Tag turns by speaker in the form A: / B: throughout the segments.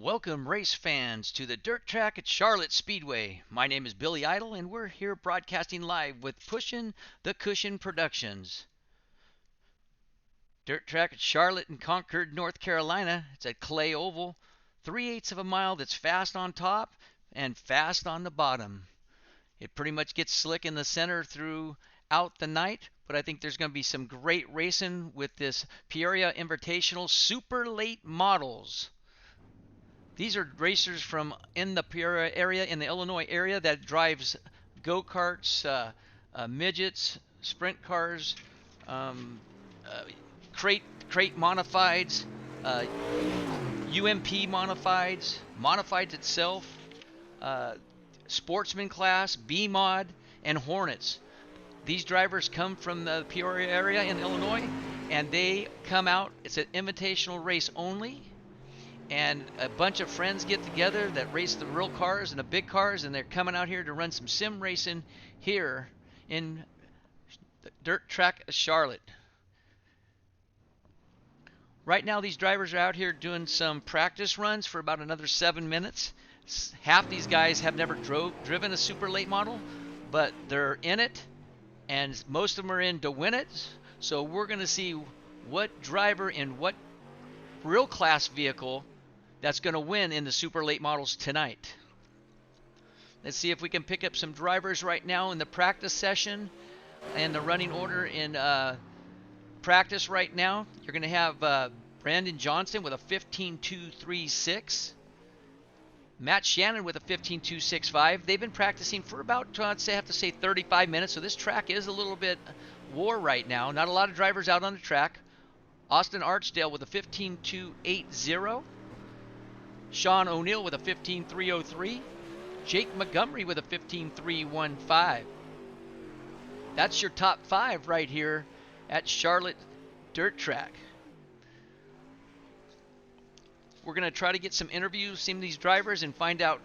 A: Welcome, race fans, to the dirt track at Charlotte Speedway. My name is Billy Idle, and we're here broadcasting live with Pushin' the Cushion Productions. Dirt track at Charlotte in Concord, North Carolina. It's a clay oval, 3/8 of a mile that's fast on top and fast on the bottom. It pretty much gets slick in the center throughout the night, but I think there's going to be some great racing with this Peoria Invitational Super Late Models. These are racers from in the Peoria area, in the Illinois area, that drives go-karts, midgets, sprint cars, um, uh, crate modifieds, UMP modifieds itself, uh, sportsman class, B mod, and Hornets. These drivers come from the Peoria area in Illinois, and they come out. It's an invitational race only, and a bunch of friends get together that race the real cars and the big cars, and they're coming out here to run some sim racing here in the dirt track of Charlotte. Right now, these drivers are out here doing some practice runs for about another 7 minutes. Half these guys have never driven a super late model, but they're in it, and most of them are in to win it. So we're going to see what driver in what real class vehicle that's going to win in the super late models tonight. Let's see if we can pick up some drivers right now in the practice session and the running order in practice right now. You're going to have Brandon Johnson with a 15.236. Matt Shannon with a 15.265. They've been practicing for about, I have to say 35 minutes, so this track is a little bit war right now. Not a lot of drivers out on the track. Austin Archdale with a 15.280. Sean O'Neill with a 15.303. Jake Montgomery with a 15.315. That's your top 5 right here at Charlotte Dirt Track. We're going to try to get some interviews, some of these drivers, and find out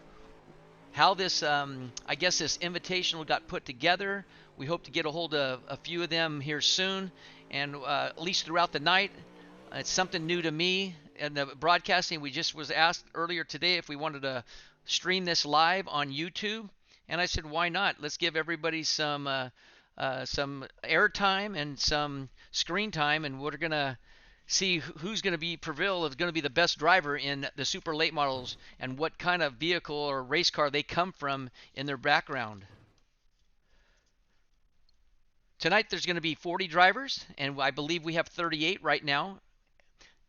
A: how this, I guess this invitational got put together. We hope to get a hold of a few of them here soon, and at least throughout the night. It's something new to me. And the broadcasting, we just was asked earlier today if we wanted to stream this live on YouTube, and I said, why not? Let's give everybody some airtime and some screen time, and we're gonna see who's going to be is going to be the best driver in the super late models and what kind of vehicle or race car they come from in their background. Tonight there's going to be 40 drivers, and I believe we have 38 right now.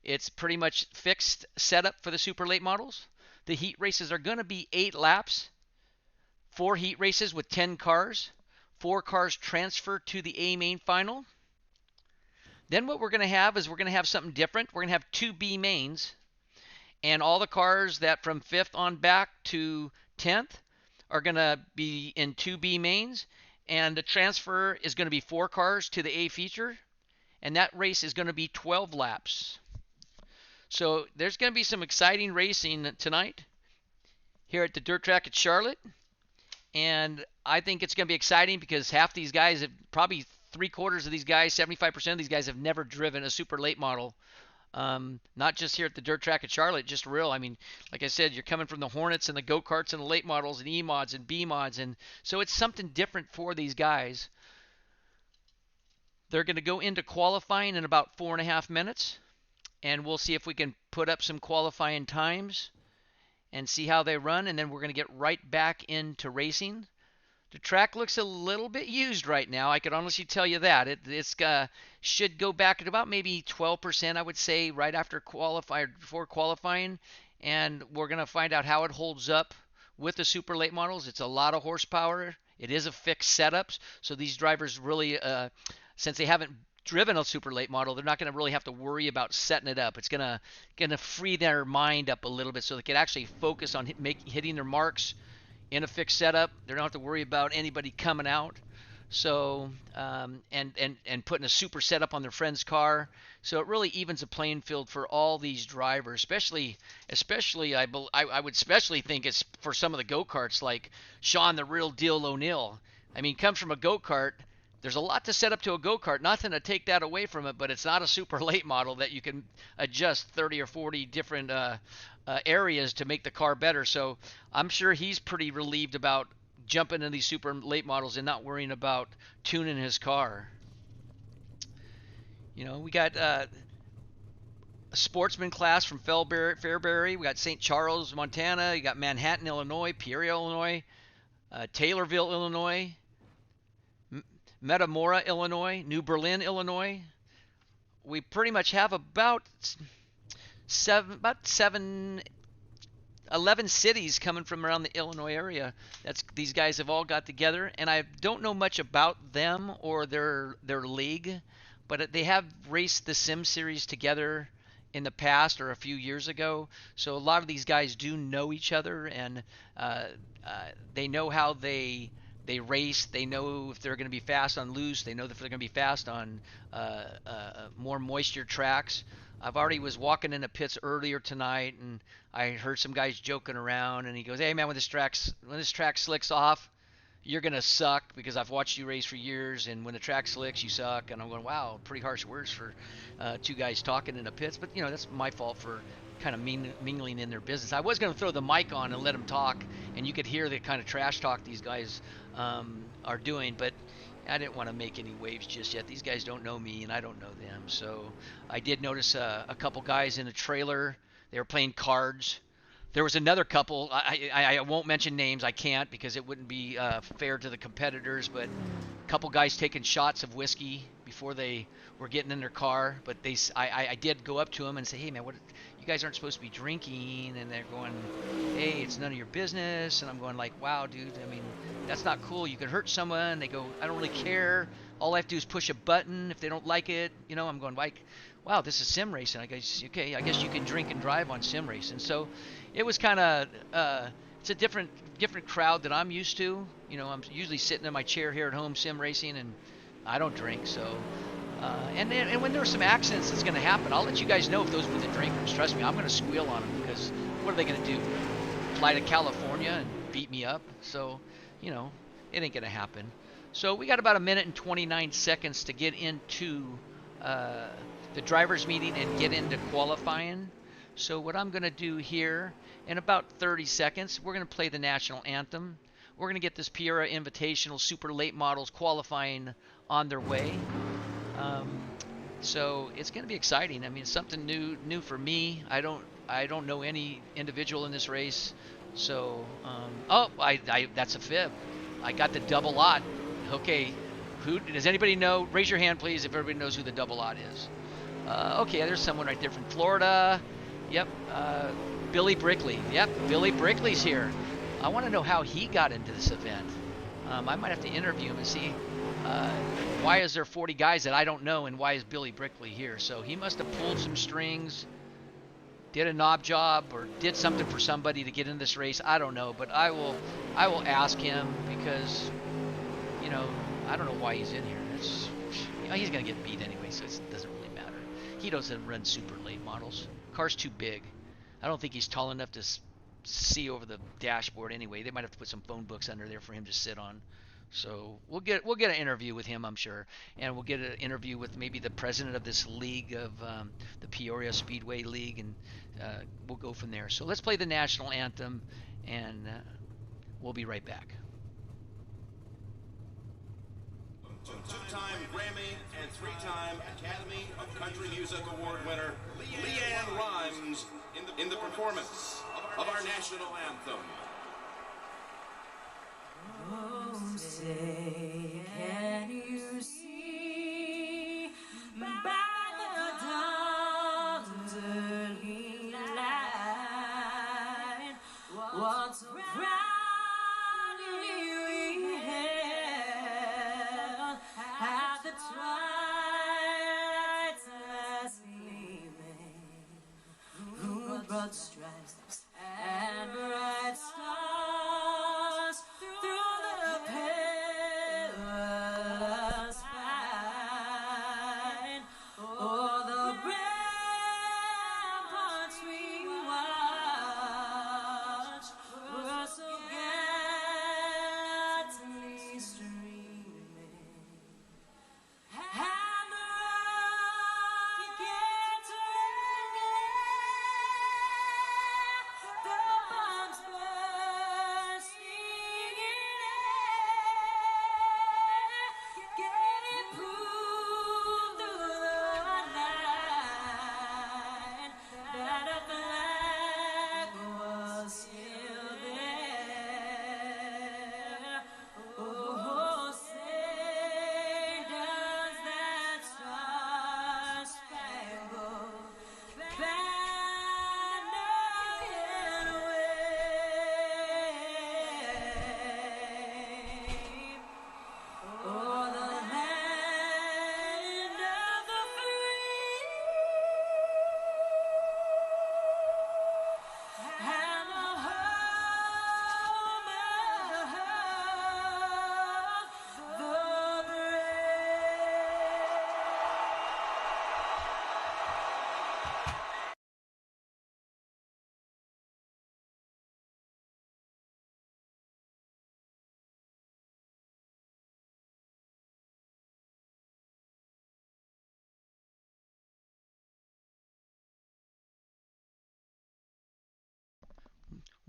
A: It's pretty much fixed setup for the super late models. The heat races are going to be 8 laps, 4 heat races with 10 cars, 4 cars transfer to the A main final. Then what we're going to have is we're going to have something different. We're going to have 2 B mains, and all the cars that from 5th on back to 10th are going to be in 2 B mains, and the transfer is going to be 4 cars to the A feature, and that race is going to be 12 laps. So there's going to be some exciting racing tonight here at the dirt track at Charlotte, and I think it's going to be exciting because half these guys, probably 3/4 of these guys, 75% of these guys have never driven a super late model. Not just here at the dirt track at Charlotte, just real. I mean, like I said, you're coming from the Hornets and the go-karts and the late models and E-mods and B-mods, and so it's something different for these guys. They're going to go into qualifying in about 4.5 minutes, and we'll see if we can put up some qualifying times and see how they run, and then we're going to get right back into racing. The track looks a little bit used right now. I could honestly tell you that. It's should go back at about maybe 12%, I would say, right after before qualifying. And we're going to find out how it holds up with the super late models. It's a lot of horsepower. It is a fixed setup. So these drivers really, since they haven't driven a super late model, they're not going to really have to worry about setting it up. It's going to free their mind up a little bit so they can actually focus on hitting their marks in a fixed setup. They don't have to worry about anybody coming out. So and putting a super setup on their friend's car. So it really evens the playing field for all these drivers, especially I would especially think it's for some of the go-karts like Sean the Real Deal O'Neill. I mean, comes from a go-kart, There's a lot to set up to a go-kart. Nothing to take that away from it, but it's not a super late model that you can adjust 30 or 40 different areas to make the car better. So I'm sure he's pretty relieved about jumping in these super late models and not worrying about tuning his car. We got a sportsman class from Fairbury. We got St. Charles, Montana. You got Manhattan, Illinois, Peoria, Illinois, Taylorville, Illinois, Metamora, Illinois, New Berlin, Illinois. We pretty much have about 11 cities coming from around the Illinois area. These guys have all got together, and I don't know much about them or their league, but they have raced the Sim Series together in the past or a few years ago. So a lot of these guys do know each other, and they know how they race. They know if they're going to be fast on loose. They know if they're going to be fast on more moisture tracks. I've already was walking in the pits earlier tonight, and I heard some guys joking around, and he goes, "Hey man, when this track slicks off, you're gonna suck because I've watched you race for years, and when the track slicks, you suck." And I'm going, "Wow, pretty harsh words for two guys talking in the pits." But that's my fault for kind of mingling in their business. I was gonna throw the mic on and let them talk, and you could hear the kind of trash talk these guys are doing, but I didn't want to make any waves just yet. These guys don't know me, and I don't know them. So I did notice a couple guys in a trailer. They were playing cards. There was another couple. I won't mention names. I can't because it wouldn't be fair to the competitors. But a couple guys taking shots of whiskey before they were getting in their car. But I did go up to them and say, "Hey man, what? You guys aren't supposed to be drinking." And they're going, "Hey, it's none of your business." And I'm going like, "Wow, dude. I mean, that's not cool. You could hurt someone." They go, "I don't really care. All I have to do is push a button if they don't like it." I'm going like, "Wow, this is sim racing." I guess okay. I guess you can drink and drive on sim racing. So it was kind of it's a different crowd that I'm used to. I'm usually sitting in my chair here at home sim racing, and I don't drink. So and when there are some accidents that's going to happen, I'll let you guys know if those were the drinkers. Trust me, I'm going to squeal on them because what are they going to do? Fly to California and beat me up? So it ain't going to happen. So we got about a minute and 29 seconds to get into the drivers meeting and get into qualifying. So what I'm going to do here in about 30 seconds, we're going to play the national anthem. We're going to get this Peoria Invitational Super Late Models qualifying on their way. So it's going to be exciting. I mean, it's something new for me. I don't know any individual in this race. So that's a fib. I got the double lot. Okay, who does anybody know? Raise your hand, please, if everybody knows who the double lot is. Okay, there's someone right there from Florida. Yep, Billy Brickley. Yep, Billy Brickley's here. I want to know how he got into this event. I might have to interview him and see why is there 40 guys that I don't know, and why is Billy Brickley here? So he must have pulled some strings, did a knob job, or did something for somebody to get in this race. I don't know, but I will ask him because I don't know why he's in here. He's gonna get beat anyway, so it doesn't really matter. He doesn't run super late models. Car's too big. I don't think he's tall enough to see over the dashboard anyway. They might have to put some phone books under there for him to sit on. So we'll get an interview with him, I'm sure, and we'll get an interview with maybe the president of this league of the Peoria Speedway League, and we'll go from there. So let's play the national anthem, and we'll be right back.
B: Two-time Grammy and three-time Academy of Country Music Award winner Leanne Rimes in the performance of our national anthem.
C: Oh, say, can you see by the dawn's early light what so proudly we hailed at the twilight's last gleaming, who brought stripes and bright stars through the perilous fight. Oh, the ramparts we watched were so gallantly streaming.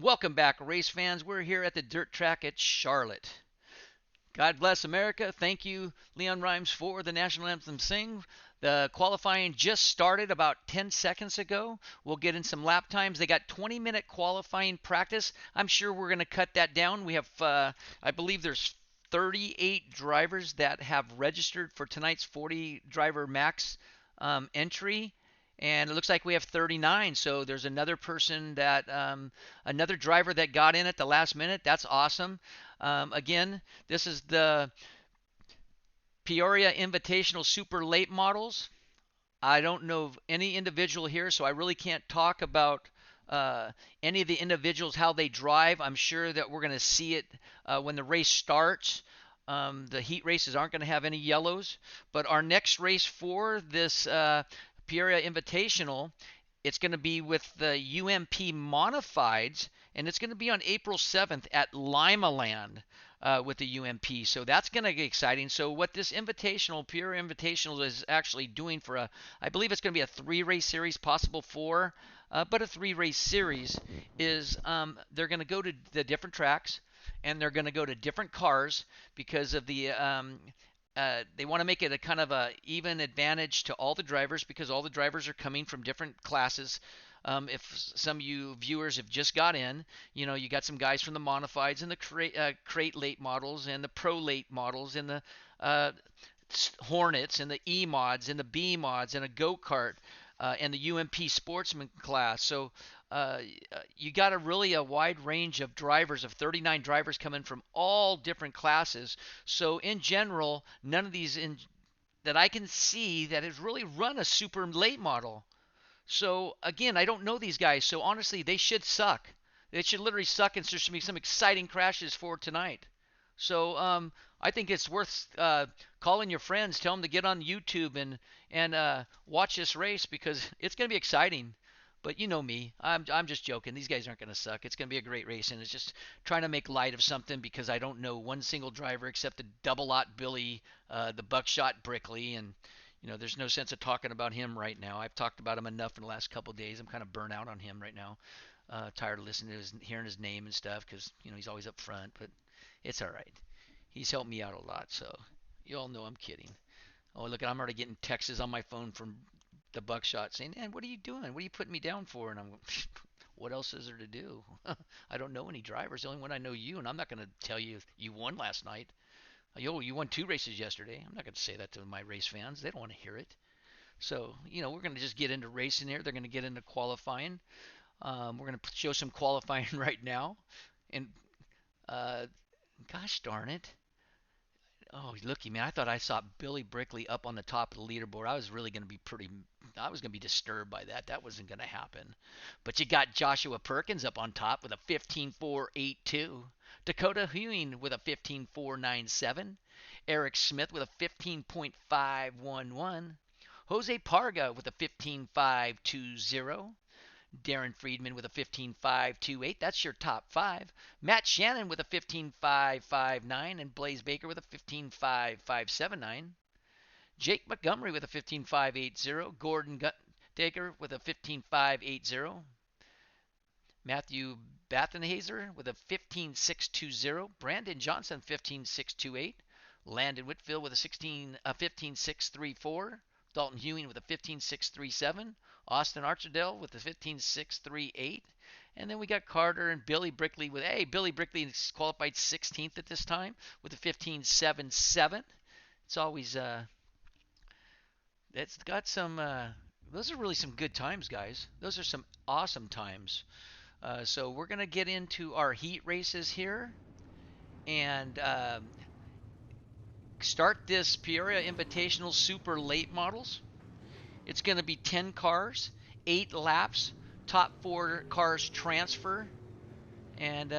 A: Welcome back, race fans. We're here at the dirt track at Charlotte. God bless America. Thank you, Leon Rhymes, for the national anthem sing. The qualifying just started about 10 seconds ago. We'll get in some lap times. They got 20-minute qualifying practice. I'm sure we're going to cut that down. We have, I believe there's 38 drivers that have registered for tonight's 40 driver max entry. And it looks like we have 39. So there's another person that, another driver that got in at the last minute. That's awesome. Again, this is the Peoria Invitational Super Late Models. I don't know of any individual here, so I really can't talk about any of the individuals, how they drive. I'm sure that we're going to see it when the race starts. The heat races aren't going to have any yellows, but our next race for this Peoria Invitational, it's going to be with the UMP Modifieds, and it's going to be on April 7th at Limaland with the UMP. So that's going to get exciting. So what this invitational, Peoria Invitational, is actually doing for I believe it's going to be a 3-race series, possible 4, but a 3-race series is they're going to go to the different tracks and they're going to go to different cars because of the they want to make it a kind of a even advantage to all the drivers because all the drivers are coming from different classes. If some of you viewers have just got in, you got some guys from the modifieds and the crate late models and the pro late models and the Hornets and the E mods and the B mods and a go kart and the UMP sportsman class. So you got a wide range of drivers, of 39 drivers coming from all different classes. So in general, none of these that I can see that has really run a super late model. So again, I don't know these guys. So honestly, they should suck. They should literally suck, and there should be some exciting crashes for tonight. So I think it's worth calling your friends, tell them to get on YouTube and watch this race because it's going to be exciting. But you know me, I'm just joking. These guys aren't going to suck. It's going to be a great race, and it's just trying to make light of something because I don't know one single driver except the double-lot Billy, the buckshot Brickley, and there's no sense of talking about him right now. I've talked about him enough in the last couple of days. I'm kind of burnt out on him right now. Tired of listening to hearing his name and stuff because he's always up front. But it's all right. He's helped me out a lot, so you all know I'm kidding. Oh, look, I'm already getting texts on my phone from the buckshot saying, "Man, what are you doing? What are you putting me down for?" And I'm going, "What else is there to do? I don't know any drivers. The only one I know you, and I'm not going to tell you you won last night. Yo, you won 2 races yesterday. I'm not going to say that to my race fans. They don't want to hear it. So, we're going to just get into racing here. They're going to get into qualifying. We're going to show some qualifying right now. And gosh darn it. Oh, looky, man. I thought I saw Billy Brickley up on the top of the leaderboard. I was really going to be I was going to be disturbed by that. That wasn't going to happen. But you got Joshua Perkins up on top with a 15.482. Dakota Hewing with a 15.497. Eric Smith with a 15.511. Jose Parga with a 15.520. Darren Friedman with a 15.528. That's your top 5. Matt Shannon with a 15.559 and Blaze Baker with a 15.579. Jake Montgomery with a 15.580. Gordon Daker with a 15.580. Matthew Bathenhazer with a 15.620. Brandon Johnson 15.628. Landon Whitfield with a 15.634. Dalton Hewing with a 15.637. Austin Archerdale with a 15.638. And then we got Carter and Billy Brickley Billy Brickley is qualified 16th at this time with a 15.77. It's always it's got some those are really some good times, guys. Those are some awesome times. So we're going to get into our heat races here and start this Peoria Invitational Super Late Models. It's going to be 10 cars, 8 laps, top 4 cars transfer, and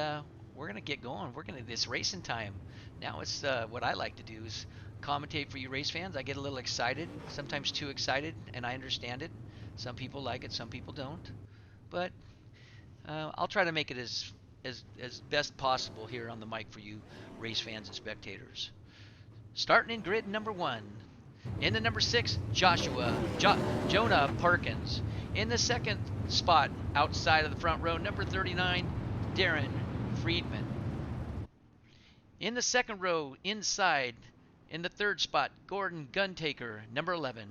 A: we're going to get going. This racing time. Now it's what I like to do is commentate for you race fans. I get a little excited, sometimes too excited, and I understand it. Some people like it, some people don't. But I'll try to make it as best possible here on the mic for you race fans and spectators. Starting in grid number 1. In the number 6, Jonah Perkins. In the second spot, outside of the front row, number 39, Darren Friedman. In the second row, inside, in the third spot, Gordon Guntaker, number 11.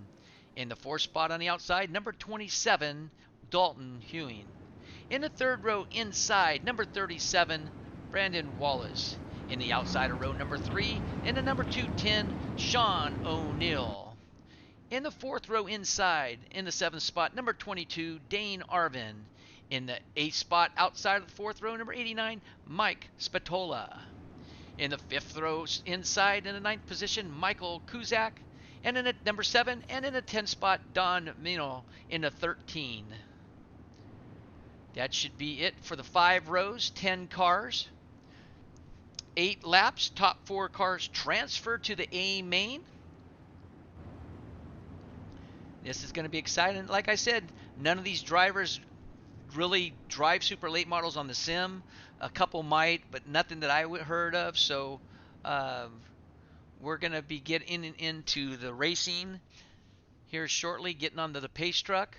A: In the fourth spot on the outside, number 27, Dalton Hewing. In the third row, inside, number 37, Brandon Wallace. In the outsider row, number 3, and the number 210, Sean O'Neill. In the fourth row, inside, in the seventh spot, number 22, Dane Arvin. In the eighth spot, outside of the fourth row, number 89, Mike Spatola. In the fifth row, inside, in the ninth position, Michael Kuzak. And in the number 7, and in the 10th spot, Don Mino in the 13. That should be it for the 5 rows, 10 cars. 8 laps, top 4 cars transfer to the A main. This is going to be exciting. Like I said, none of these drivers really drive super late models on the sim. A couple might, but nothing that I heard of. So we're going to be getting into the racing here shortly, getting onto the pace truck.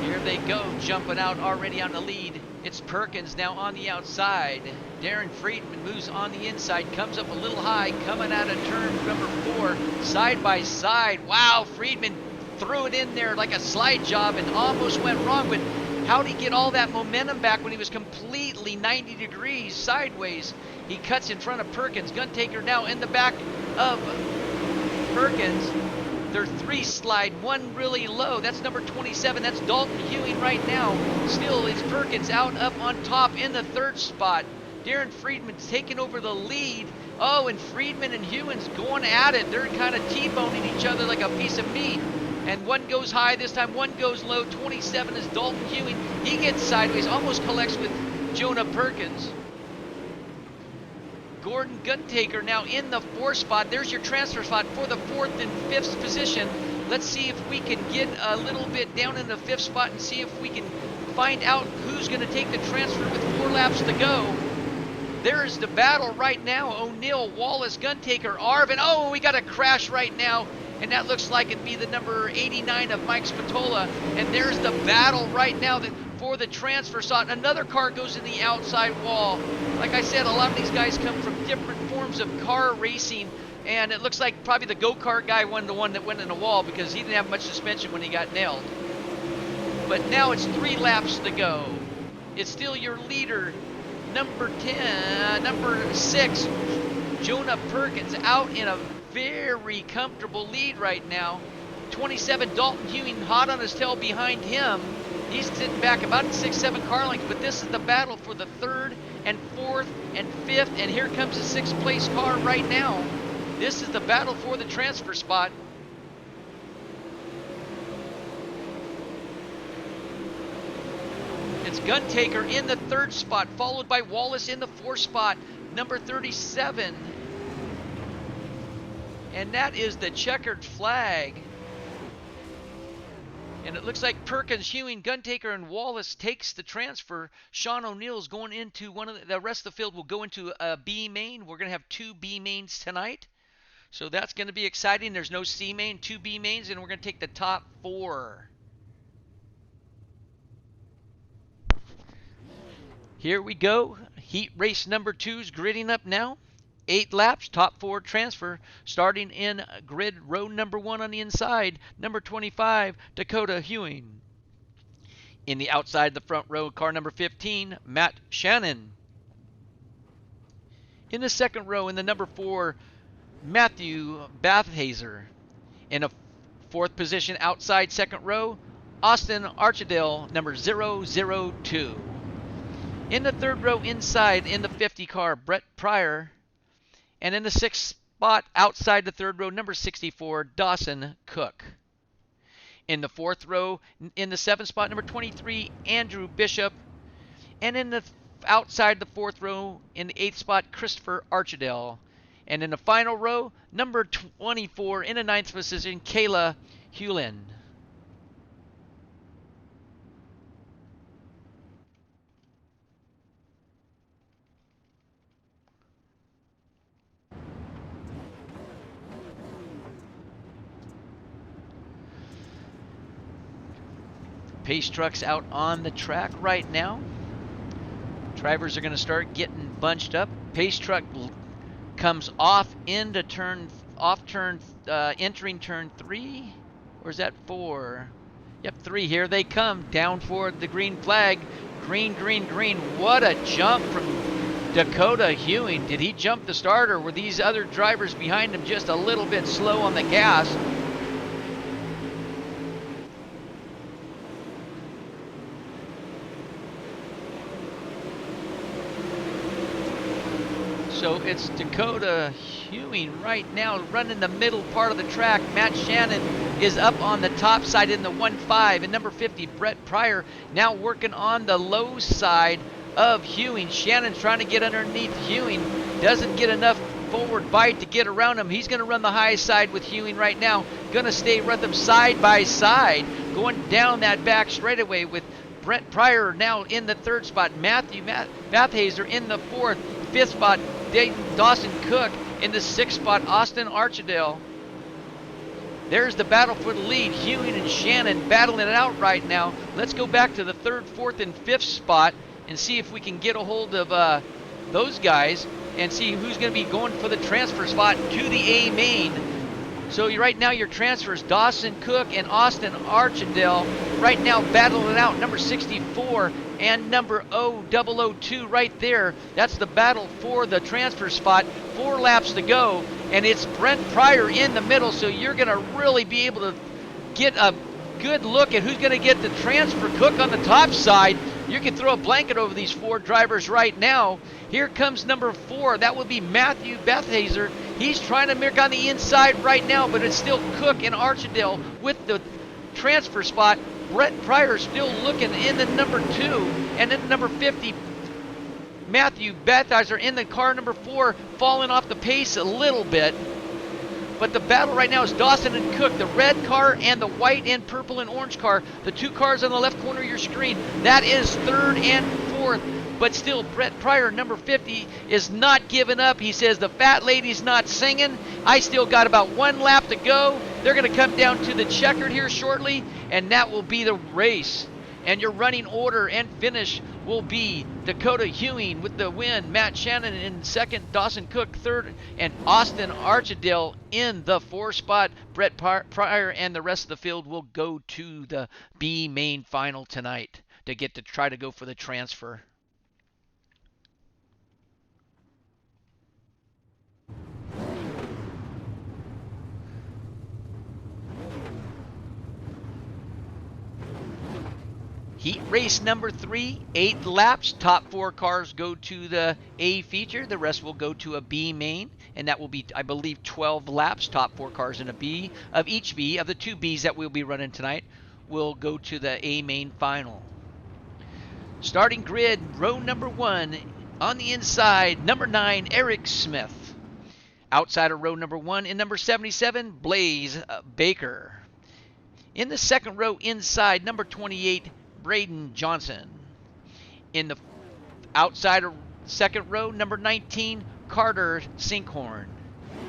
A: Here they go, jumping out already on the lead. It's Perkins now on the outside. Darren Friedman moves on the inside, comes up a little high, coming out of turn number 4, side by side. Wow, Friedman threw it in there like a slide job and almost went wrong, but how'd he get all that momentum back when he was completely 90 degrees sideways? He cuts in front of Perkins. Guntaker now in the back of Perkins. They're 3 slide, 1 really low. That's number 27. That's Dalton Hewing right now. Still, it's Perkins out up on top in the 3rd spot. Darren Friedman's taking over the lead. Oh, and Friedman and Hewing's going at it. They're kind of T-boning each other like a piece of meat. And 1 goes high this time, 1 goes low. 27 is Dalton Hewing. He gets sideways, almost collects with Jonah Perkins. Gordon Guntaker now in the 4th spot. There's your transfer spot for the 4th and 5th position. Let's see if we can get a little bit down in the 5th spot and see if we can find out who's going to take the transfer with 4 laps to go. There is the battle right now. O'Neill, Wallace, Guntaker, Arvin. Oh, we got a crash right now. And that looks like it'd be the number 89 of Mike Spatola. And there's the battle right now for the transfer slot. Another car goes in the outside wall. Like I said, a lot of these guys come from different forms of car racing. And it looks like probably the go-kart guy won the one that went in the wall because he didn't have much suspension when he got nailed. But now it's 3 laps to go. It's still your leader, number 6, Jonah Perkins, out in a very comfortable lead right now. 27, Dalton Hewing, hot on his tail behind him. He's sitting back about 6-7 car lengths, but this is the battle for the 3rd and 4th and 5th, and here comes the 6th place car right now. This is the battle for the transfer spot. It's Guntaker in the 3rd spot, followed by Wallace in the 4th spot, number 37. And that is the checkered flag. And it looks like Perkins, Hewing, Guntaker, and Wallace takes the transfer. Sean O'Neill's going into one of the rest of the field will go into a B main. We're going to have 2 B mains tonight. So that's going to be exciting. There's no C main, 2 B mains, and we're going to take the top 4. Here we go. Heat race number 2's gridding up now. 8 laps, top 4 transfer, starting in grid row number 1 on the inside, number 25, Dakota Hewing. In the outside the front row, car number 15, Matt Shannon. In the second row, in the number 4, Matthew Bathhazer. In a 4th position outside second row, Austin Archidale, number 002. In the 3rd row inside in the 50 car, Brett Pryor. And in the 6th spot outside the 3rd row, number 64, Dawson Cook. In the 4th row, in the 7th spot, number 23, Andrew Bishop. And in the outside the 4th row, in the 8th spot, Christopher Archidale. And in the final row, number 24, in the 9th position, Kayla Hewlin. Pace trucks out on the track right now. Drivers are going to start getting bunched up. Pace truck comes off into entering turn 3, or is that 4? Yep, 3. Here they come down for the green flag. Green, green, green. What a jump from Dakota Hewing. Did he jump the start, or were these other drivers behind him just a little bit slow on the gas? So it's Dakota Hewing right now running the middle part of the track. Matt Shannon is up on the top side in the 1.5. And number 50, Brett Pryor, now working on the low side of Hewing. Shannon's trying to get underneath Hewing. Doesn't get enough forward bite to get around him. He's going to run the high side with Hewing right now. Going to stay with them side by side. Going down that back straightaway with Brett Pryor now in the 3rd spot. Matthew Bathhazer in the 4th. 5th spot, Dawson Cook. In the 6th spot, Austin Archidale. There's the battle for the lead. Hewing and Shannon battling it out right now. Let's go back to the 3rd, 4th, and 5th spot and see if we can get a hold of those guys and see who's going to be going for the transfer spot to the A main. So right now your transfers, Dawson Cook and Austin Archidale, right now battling it out. Number 64 and number 0002 right there. That's the battle for the transfer spot. 4 laps to go, and it's Brent Pryor in the middle, so you're going to really be able to get a good look at who's going to get the transfer. Cook on the top side. You can throw a blanket over these 4 drivers right now. Here comes number 4. That would be Matthew Bathhazer. He's trying to make on the inside right now, but it's still Cook and Archidale with the transfer spot. Brett Pryor still looking in the number 2, and then number 50, Matthew Bathhazer in the car number 4, falling off the pace a little bit. But the battle right now is Dawson and Cook, the red car and the white and purple and orange car. The 2 cars on the left corner of your screen. That is 3rd and 4th. But still, Brett Pryor, number 50, is not giving up. He says, the fat lady's not singing. I still got about 1 lap to go. They're going to come down to the checkered here shortly, and that will be the race. And your running order and finish will be Dakota Hewing with the win, Matt Shannon in 2nd, Dawson Cook 3rd, and Austin Archidale in the 4th spot. Brett Pryor and the rest of the field will go to the B main final tonight to get to try to go for the transfer. Heat race number 3, 8 laps. Top 4 cars go to the A feature. The rest will go to a B main, and that will be, I believe, 12 laps. Top 4 cars in a B. Of each B, of the 2 Bs that we'll be running tonight, will go to the A main final. Starting grid, row number 1. On the inside, number 9, Eric Smith. Outside of row number 1, in number 77, Blaze Baker. In the 2nd row inside, number 28, Braden Johnson. In the outside of 2nd row, number 19, Carter Sinkhorn.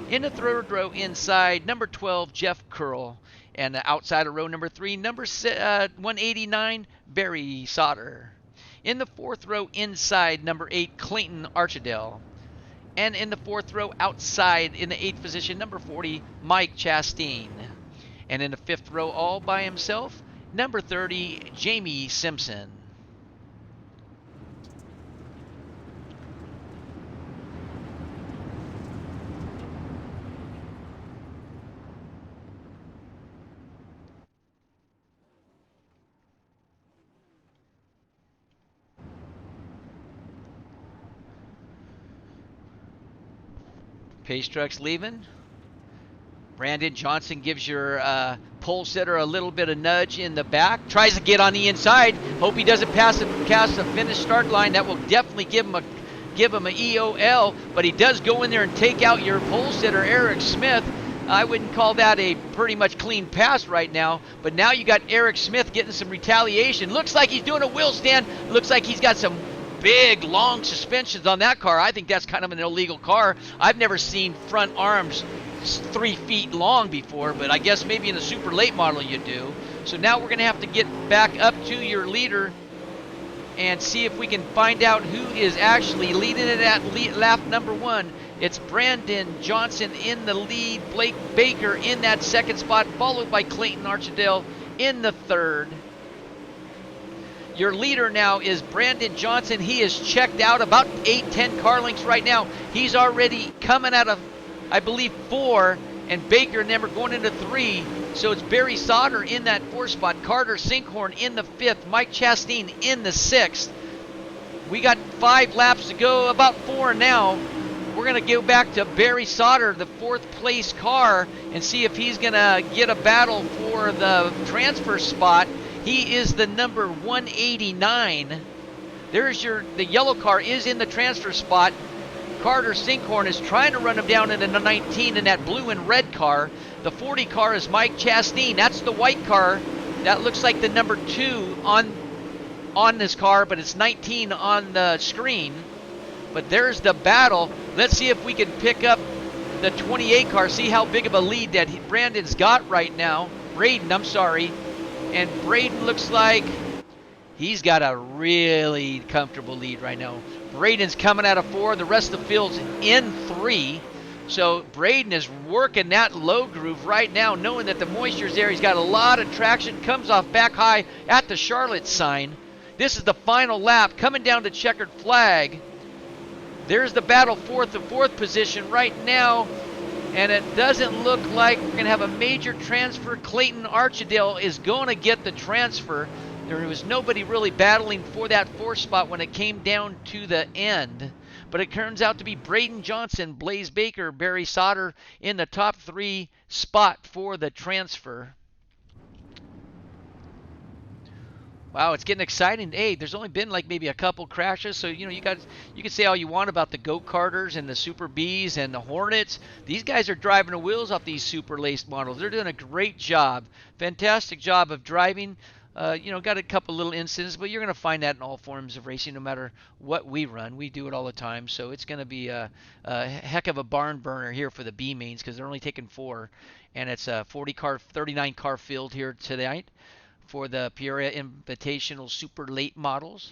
A: In the 3rd row inside, number 12, Jeff Curl. And the outside of row number 3, number 189, Barry Sauter. In the 4th row inside, number 8, Clayton Archidale. And in the 4th row outside, in the 8th position, number 40, Mike Chastain. And in the 5th row all by himself, number 30, Jamie Simpson. Pace truck's leaving. Brandon Johnson gives your pole sitter a little bit of nudge in the back. Tries to get on the inside. Hope he doesn't pass the finish start line. That will definitely give him a EOL. But he does go in there and take out your pole sitter, Eric Smith. I wouldn't call that a pretty much clean pass right now. But now you got Eric Smith getting some retaliation. Looks like he's doing a wheel stand. Looks like he's got some big, long suspensions on that car. I think that's kind of an illegal car. I've never seen front arms 3 feet long before, but I guess maybe in a super late model you do. So now we're going to have to get back up to your leader and see if we can find out who is actually leading it at lap number 1. It's Brandon Johnson in the lead, Blake Baker in that second spot, followed by Clayton Archidale in the third. Your leader now is Brandon Johnson. He is checked out about 8-10 car lengths right now. He's already coming out of, I believe, 4, and Baker and them are going into 3. So it's Barry Sauter in that 4th spot, Carter Sinkhorn in the 5th, Mike Chastain in the 6th. We got 5 laps to go, about 4 now. We're going to go back to Barry Sauter, the 4th place car, and see if he's going to get a battle for the transfer spot. He is the number 189. There's the yellow car is in the transfer spot. Carter Sinkhorn is trying to run him down into the 19 in that blue and red car. The 40 car is Mike Chastain. That's the white car. That looks like the number 2 on this car, but it's 19 on the screen. But there's the battle. Let's see if we can pick up the 28 car, see how big of a lead that Brandon's got right now. Braden, I'm sorry. And Braden looks like he's got a really comfortable lead right now. Braden's coming out of 4. The rest of the field's in 3. So Braden is working that low groove right now, knowing that the moisture's there. He's got a lot of traction, comes off back high at the Charlotte sign. This is the final lap, coming down to checkered flag. There's the battle for the 4th position right now. And it doesn't look like we're going to have a major transfer. Clayton Archidale is going to get the transfer. There was nobody really battling for that 4th spot when it came down to the end. But it turns out to be Braden Johnson, Blaze Baker, Barry Sauter in the top 3 spot for the transfer. Wow, it's getting exciting. Hey, there's only been like maybe a couple crashes, so you can say all you want about the go-karters and the Super Bs and the Hornets. These guys are driving the wheels off these super laced models. They're doing a great job, fantastic job of driving. Got a couple little incidents, but you're going to find that in all forms of racing, no matter what we run. We do it all the time, so it's going to be a heck of a barn burner here for the B mains because they're only taking 4, and it's a 39 car field here tonight for the Peoria Invitational Super Late Models.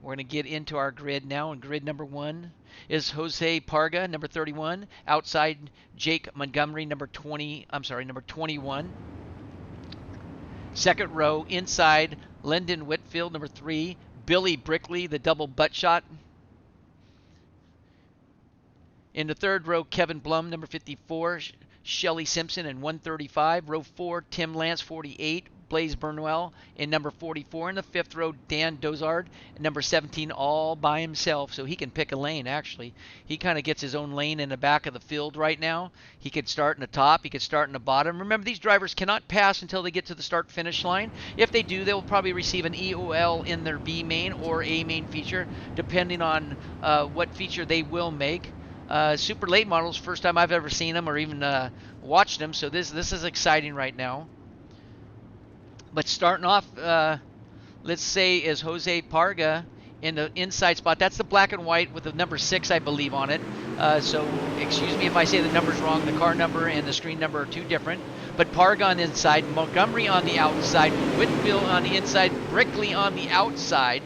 A: We're going to get into our grid now, and grid number 1 is Jose Parga, number 31. Outside, Jake Montgomery, number 21. Second row, inside, Lyndon Whitfield, number 3. Billy Brickley, the double butt shot. In the third row, Kevin Blum, number 54. Shelly Simpson in 135. Row 4, Tim Lance, 48. Blaze Burnwell in number 44. In the 5th row, Dan Dozard in number 17, all by himself, so he can pick a lane, actually. He kind of gets his own lane in the back of the field right now. He could start in the top. He could start in the bottom. Remember, these drivers cannot pass until they get to the start-finish line. If they do, they will probably receive an EOL in their B main or A main feature, depending on what feature they will make. Super late models, first time I've ever seen them or even watched them, so this is exciting right now. But starting off, let's say, is Jose Parga in the inside spot. That's the black and white with the number 6, I believe, on it. So excuse me if I say the number's wrong. The car number and the screen number are 2 different. But Parga on the inside, Montgomery on the outside, Whitfield on the inside, Brickley on the outside.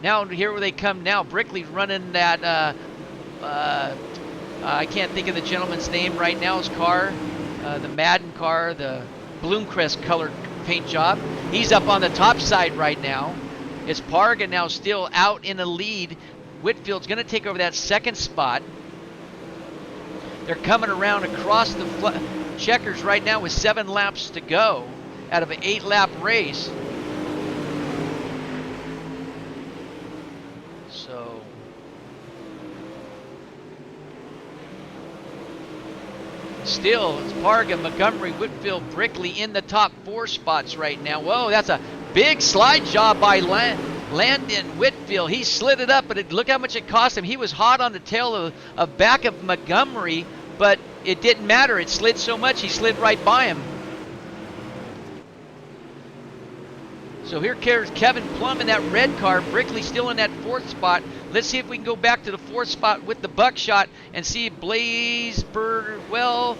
A: Now here where they come now. Brickley running that, I can't think of the gentleman's name right now, his car, the Madden car, the Bloomcrest colored paint job. He's up on the top side right now. It's Parga now still out in the lead. Whitfield's going to take over that 2nd spot. They're coming around across the checkers right now with 7 laps to go out of an 8-lap race. So still, it's Parga, Montgomery, Whitfield, Brickley in the top 4 spots right now. Whoa, that's a big slide job by Landon Whitfield. He slid it up, but look how much it cost him. He was hot on the tail of back of Montgomery, but it didn't matter. It slid so much, he slid right by him. So here comes Kevin Plum in that red car. Brickley still in that 4th spot. Let's see if we can go back to the 4th spot with the buckshot and see Blaze Birdwell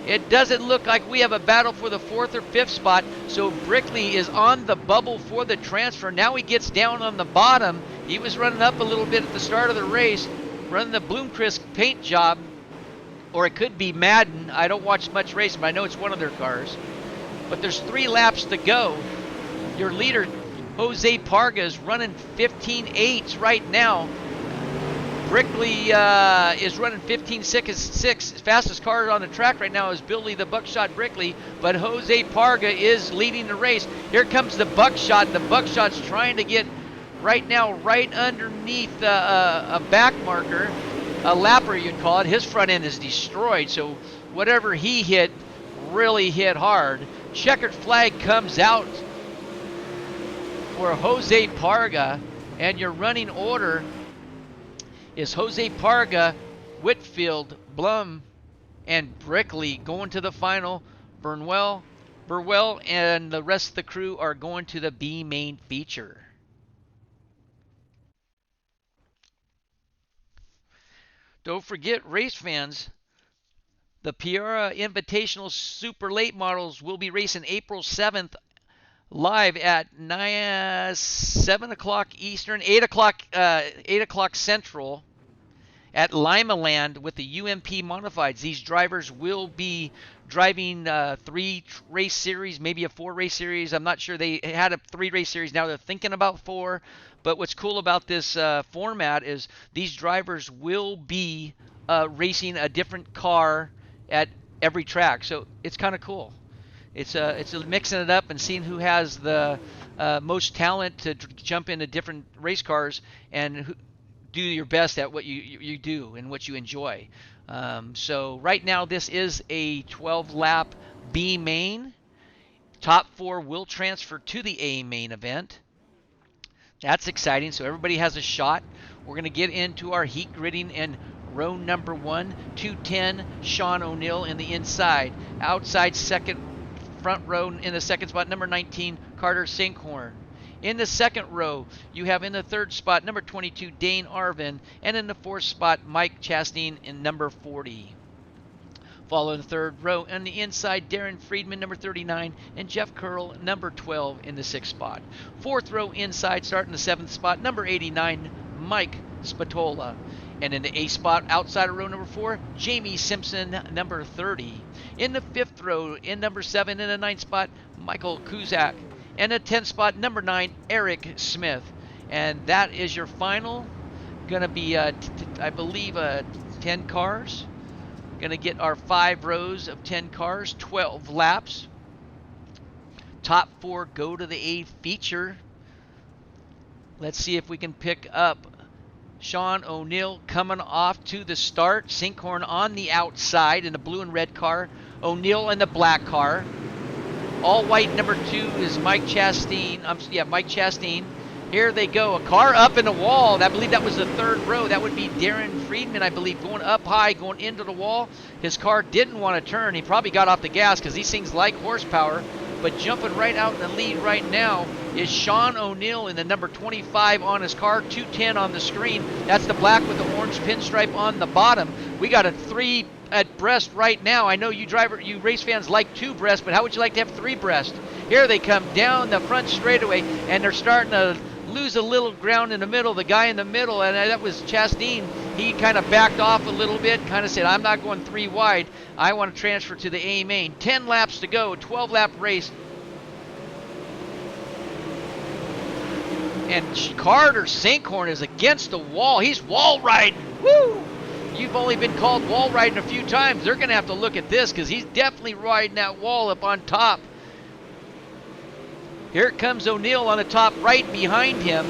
A: It doesn't look like we have a battle for the 4th or 5th spot, so Brickley is on the bubble for the transfer. Now he gets down on the bottom. He was running up a little bit at the start of the race, running the Bloomquist paint job, or it could be Madden. I don't watch much racing, but I know it's one of their cars. But there's 3 laps to go. Your leader, Jose Parga, is running 15.8 right now. Brickley is running 15.6. Fastest car on the track right now is Billy the Buckshot Brickley, but Jose Parga is leading the race. Here comes the Buckshot. The Buckshot's trying to get right now right underneath a back marker, a lapper you'd call it. His front end is destroyed, so whatever he hit really hit hard. Checkered flag comes out for Jose Parga, and your running order is Jose Parga, Whitfield, Blum, and Brickley going to the final. Burwell, and the rest of the crew are going to the B main feature. Don't forget, race fans, the Peoria Invitational Super Late Models will be racing April 7th live at 7 o'clock Eastern, 8 o'clock Central at Limaland with the UMP Modifieds. These drivers will be driving 3 race series, maybe a 4 race series. I'm not sure. They had a 3 race series. Now they're thinking about 4. But what's cool about this format is these drivers will be racing a different car at every track. So it's kind of cool. It's mixing it up and seeing who has the most talent to jump into different race cars and do your best at what you do and what you enjoy. So right now this is a 12-lap B main. Top 4 will transfer to the A main event. That's exciting. So everybody has a shot. We're going to get into our heat gridding, and row number 1, 210, Sean O'Neill in the inside. Outside second, front row in the second spot, number 19, Carter Sinkhorn. In the second row, you have in the third spot, number 22, Dane Arvin, and in the fourth spot, Mike Chastain in number 40. Following the third row, on the inside, Darren Friedman, number 39, and Jeff Curl, number 12, in the sixth spot. Fourth row inside, starting the seventh spot, number 89, Mike Spatola. And in the A spot, outside of row number 4, Jamie Simpson, number 30. In the fifth row, in number 7, in the ninth spot, Michael Kuzak. And the 10th spot, number 9, Eric Smith. And that is your final. Going to be, I believe, 10 cars. Going to get our 5 rows of 10 cars, 12 laps. Top 4 go to the A feature. Let's see if we can pick up Sean O'Neill coming off to the start. Sinkhorn on the outside in the blue and red car. O'Neill in the black car. All white number 2 is Mike Chastain. Mike Chastain. Here they go. A car up in the wall. I believe that was the third row. That would be Darren Friedman, I believe, going up high, going into the wall. His car didn't want to turn. He probably got off the gas because these things like horsepower. But jumping right out in the lead right now is Sean O'Neill in the number 25 on his car, 210 on the screen. That's the black with the orange pinstripe on the bottom. We got a 3 at breast right now. I know you race fans like 2 breast, but how would you like to have 3 breast? Here they come down the front straightaway, and they're starting to lose a little ground in the middle. The guy in the middle, and that was Chastain. He kind of backed off a little bit, kind of said, I'm not going 3 wide. I want to transfer to the A main. 10 laps to go, 12-lap race. And Carter Sinkhorn is against the wall. He's wall riding. Woo! You've only been called wall riding a few times. They're going to have to look at this because he's definitely riding that wall up on top. Here comes O'Neill on the top right behind him.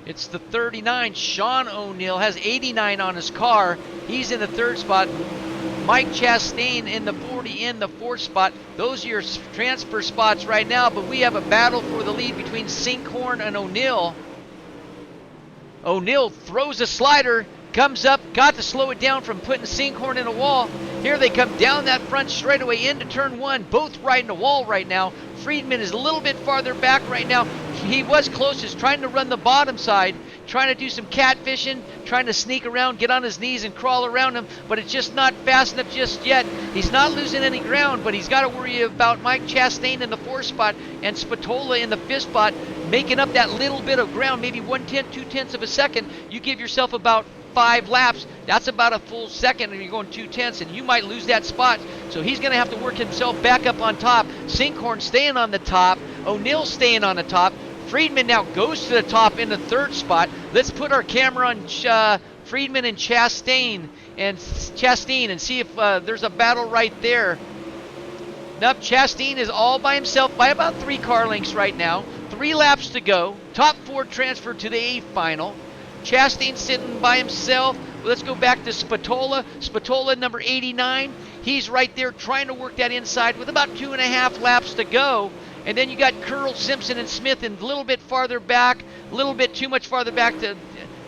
A: It's the 39. Sean O'Neill has 89 on his car. He's in the third spot. Mike Chastain in the 40 in the fourth spot. Those are your transfer spots right now, but we have a battle for the lead between Sinkhorn and O'Neill. O'Neill throws a slider, comes up, got to slow it down from putting Sinkhorn in a wall. Here they come down that front straightaway into turn 1, both riding the wall right now. Friedman is a little bit farther back right now. he was closest, trying to run the bottom side, trying to do some catfishing, trying to sneak around, get on his knees and crawl around him, but it's just not fast enough just yet. He's not losing any ground, but he's got to worry about Mike Chastain in the 4th spot and Spatola in the 5th spot, making up that little bit of ground, maybe 1/10, 2/10 of a second. You give yourself about 5 laps, that's about a full second, and you're going 2/10, and you might lose that spot. So he's going to have to work himself back up on top. Sinkhorn staying on the top, O'Neill staying on the top. Friedman now goes to the top in the 3rd spot. Let's put our camera on Friedman and Chastain and see if there's a battle right there. Nope, Chastain is all by himself by about 3 car lengths right now. 3 laps to go. Top 4 transferred to the A final. Chastain sitting by himself. Let's go back to Spatola. Spatola, number 89. He's right there trying to work that inside with about 2.5 laps to go. And then you got Curl, Simpson, and Smith a little bit farther back, a little bit too much farther back to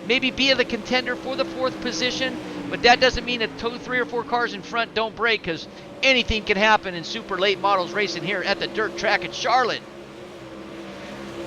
A: maybe be the contender for the 4th position. But that doesn't mean that 3 or 4 cars in front don't break, because anything can happen in super late models racing here at the dirt track at Charlotte.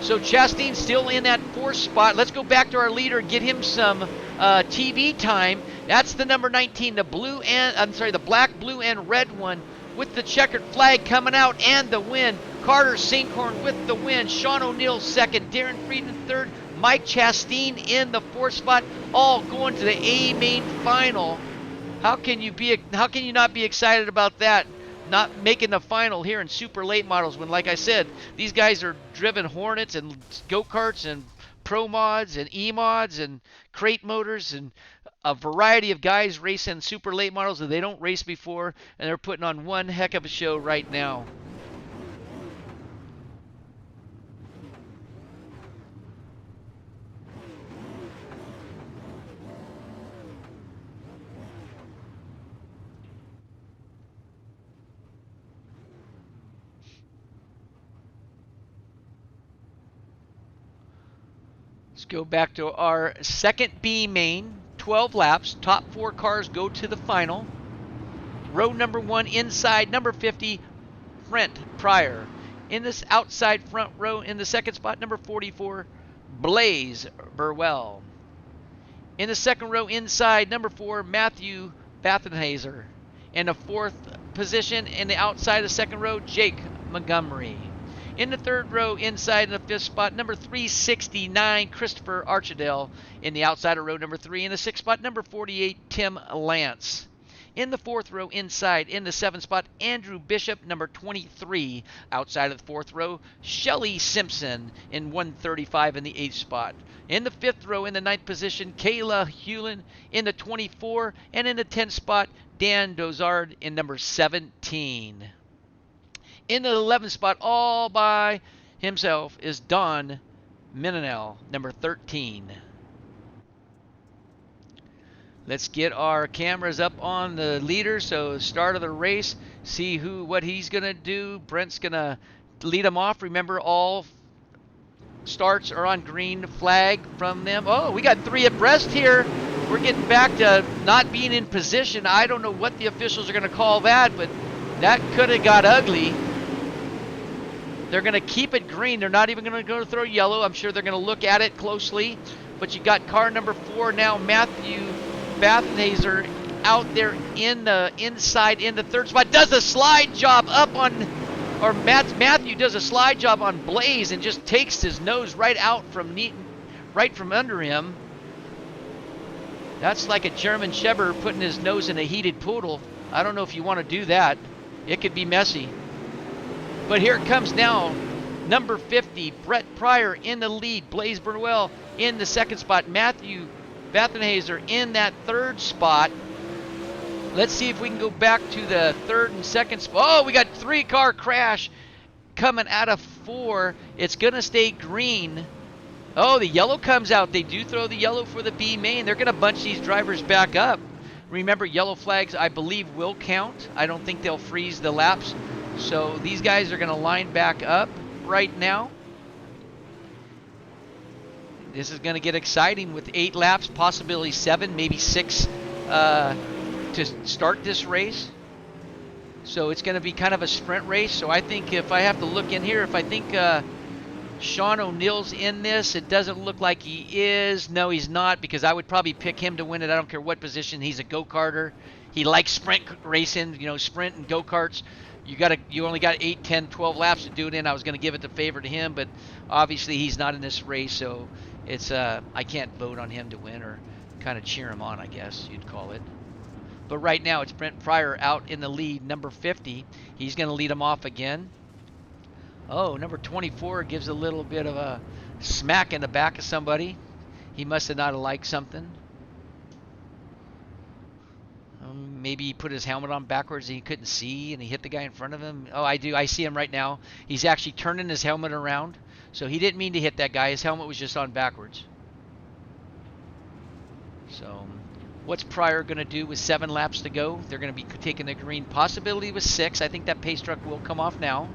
A: So Chastain's still in that 4th spot. Let's go back to our leader, get him some TV time. That's the number 19, the black, blue, and red one with the checkered flag coming out and the win. Carter Sinkhorn with the win. Sean O'Neill 2nd, Darren Friedman 3rd, Mike Chastain in the 4th spot, all going to the A main final. How can you not be excited about that? Not making the final here in super late models when, like I said, these guys are driven Hornets and go-karts and pro mods and e-mods and crate motors, and a variety of guys racing super late models that they don't race before, and they're putting on one heck of a show right now. Let's go back to our 2nd B main, 12 laps. Top 4 cars go to the final. Row number 1 inside, number 50, Brent Pryor. In this outside front row in the 2nd spot, number 44, Blaze Burwell. In the 2nd row inside, number 4, Matthew Bathenhazer. In the 4th position in the outside of the 2nd row, Jake Montgomery. In the 3rd row inside in the 5th spot, number 369, Christopher Archidale. In the outside of row number 3 in the 6th spot, number 48, Tim Lance. In the 4th row inside in the 7th spot, Andrew Bishop, number 23. Outside of the 4th row, Shelly Simpson in 135 in the 8th spot. In the 5th row in the 9th position, Kayla Hewlin in the 24. And in the 10th spot, Dan Dozard in number 17. In the 11th spot, all by himself, is Don Minanel, number 13. Let's get our cameras up on the leader. So start of the race, see what he's going to do. Brent's going to lead them off. Remember, all starts are on green flag from them. Oh, we got 3 abreast here. We're getting back to not being in position. I don't know what the officials are going to call that, but that could have got ugly. They're going to keep it green. They're not even going to go to throw yellow. I'm sure they're going to look at it closely. But you got car number 4 now, Matthew Bathenhazer, out there in the inside in the 3rd spot. Does a slide job up on, or Matthew does a slide job on Blaze and just takes his nose right out from right from under him. That's like a German Shepherd putting his nose in a heated poodle. I don't know if you want to do that. It could be messy. But here it comes now. Number 50, Brett Pryor in the lead. Blaze Burwell in the 2nd spot. Matthew Bathenhazer in that 3rd spot. Let's see if we can go back to the 3rd and 2nd spot. Oh, we got 3-car crash coming out of 4. It's going to stay green. Oh, the yellow comes out. They do throw the yellow for the B main. They're going to bunch these drivers back up. Remember, yellow flags, I believe, will count. I don't think they'll freeze the laps. So these guys are going to line back up right now. This is going to get exciting with 8 laps, possibly 7, maybe 6 to start this race. So it's going to be kind of a sprint race. So I think if I have to look in here, if I think Sean O'Neill's in this. It doesn't look like he is. No, he's not, because I would probably pick him to win it. I don't care what position. He's a go-karter. He likes sprint racing, sprint and go-karts. You only got 8, 10, 12 laps to do it in. I was going to give it the favor to him, but obviously he's not in this race, so it's I can't vote on him to win, or kind of cheer him on, I guess you'd call it. But right now it's Brent Pryor out in the lead, number 50. He's going to lead him off again. Oh, number 24 gives a little bit of a smack in the back of somebody. He must have not liked something. Maybe he put his helmet on backwards and he couldn't see, and he hit the guy in front of him. Oh, I do. I see him right now. He's actually turning his helmet around. So he didn't mean to hit that guy. His helmet was just on backwards. So what's Pryor going to do with 7 laps to go? They're going to be taking the green. Possibility with 6. I think that pace truck will come off now.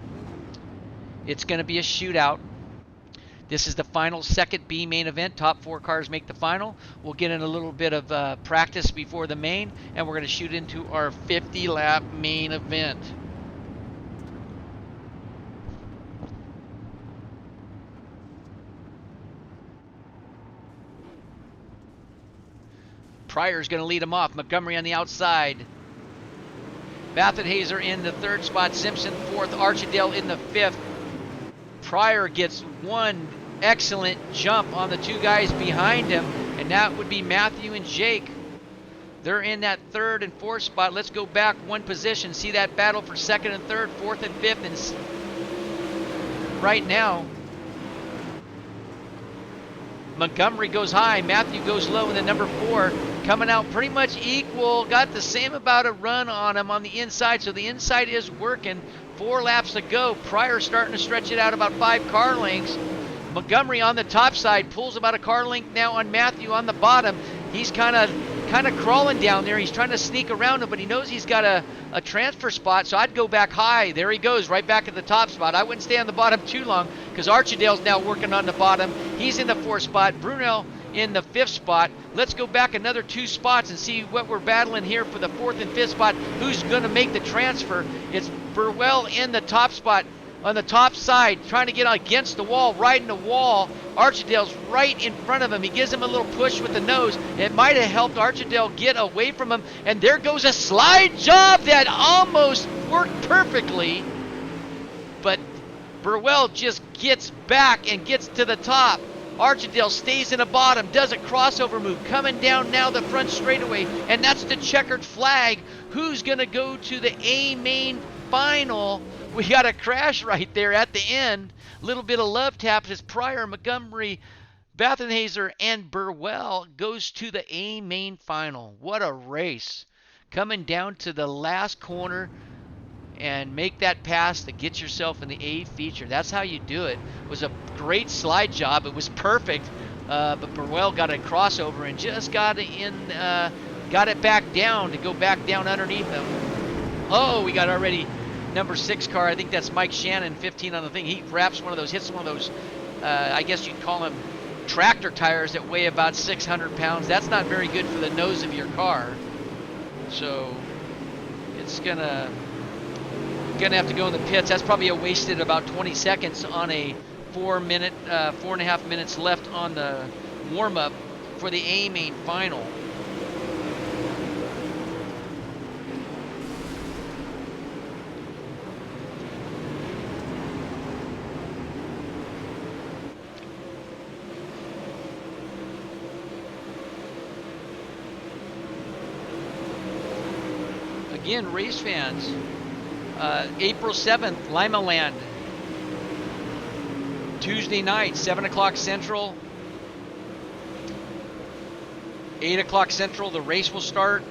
A: It's going to be a shootout. This is the final second B main event. Top 4 cars make the final. We'll get in a little bit of practice before the main, and we're going to shoot into our 50-lap main event. Pryor's going to lead him off. Montgomery on the outside. Bathenhazer in the 3rd spot. Simpson 4th. Archidale in the 5th. Pryor gets one excellent jump on the 2 guys behind him, and that would be Matthew and Jake. They're in that 3rd and 4th spot. Let's go back 1 position. See that battle for 2nd and 3rd, 4th and 5th, and right now Montgomery goes high, Matthew goes low, and then number 4 coming out pretty much equal. Got the same amount of run on him on the inside, so the inside is working. 4 laps to go. Pryor starting to stretch it out about 5 car lengths. Montgomery on the top side pulls about a car length now on Matthew on the bottom. He's kind of crawling down there. He's trying to sneak around him, but he knows he's got a transfer spot, so I'd go back high. There he goes, right back at the top spot. I wouldn't stay on the bottom too long, because Archidale's now working on the bottom. He's in the 4th spot. Brunel in the 5th spot. Let's go back another 2 spots and see what we're battling here for the 4th and 5th spot. Who's going to make the transfer? It's Burwell in the top spot on the top side, trying to get against the wall, riding the wall. Archidale's right in front of him. He gives him a little push with the nose. It might have helped Archidale get away from him, and there goes a slide job that almost worked perfectly, but Burwell just gets back and gets to the top. Archidale stays in the bottom, does a crossover move, coming down now the front straightaway, and that's the checkered flag. Who's going to go to the A main final? We got a crash right there at the end. A little bit of love tap as Pryor, Montgomery, Bathenhazer, and Burwell goes to the A main final. What a race. Coming down to the last corner and make that pass to get yourself in the A feature. That's how you do it. It was a great slide job. It was perfect, but Burwell got a crossover and just got it back down to go back down underneath him. Oh, we got already number 6 car. I think that's Mike Shannon, 15 on the thing. He wraps one of those, hits one of those, I guess you'd call them tractor tires that weigh about 600 pounds. That's not very good for the nose of your car. So it's gonna have to go in the pits. That's probably a wasted about 20 seconds on a 4.5 minutes left on the warm-up for the A main final. Again, race fans, April 7th, Lima Land, Tuesday night, 7 o'clock Central, 8 o'clock Central, the race will start.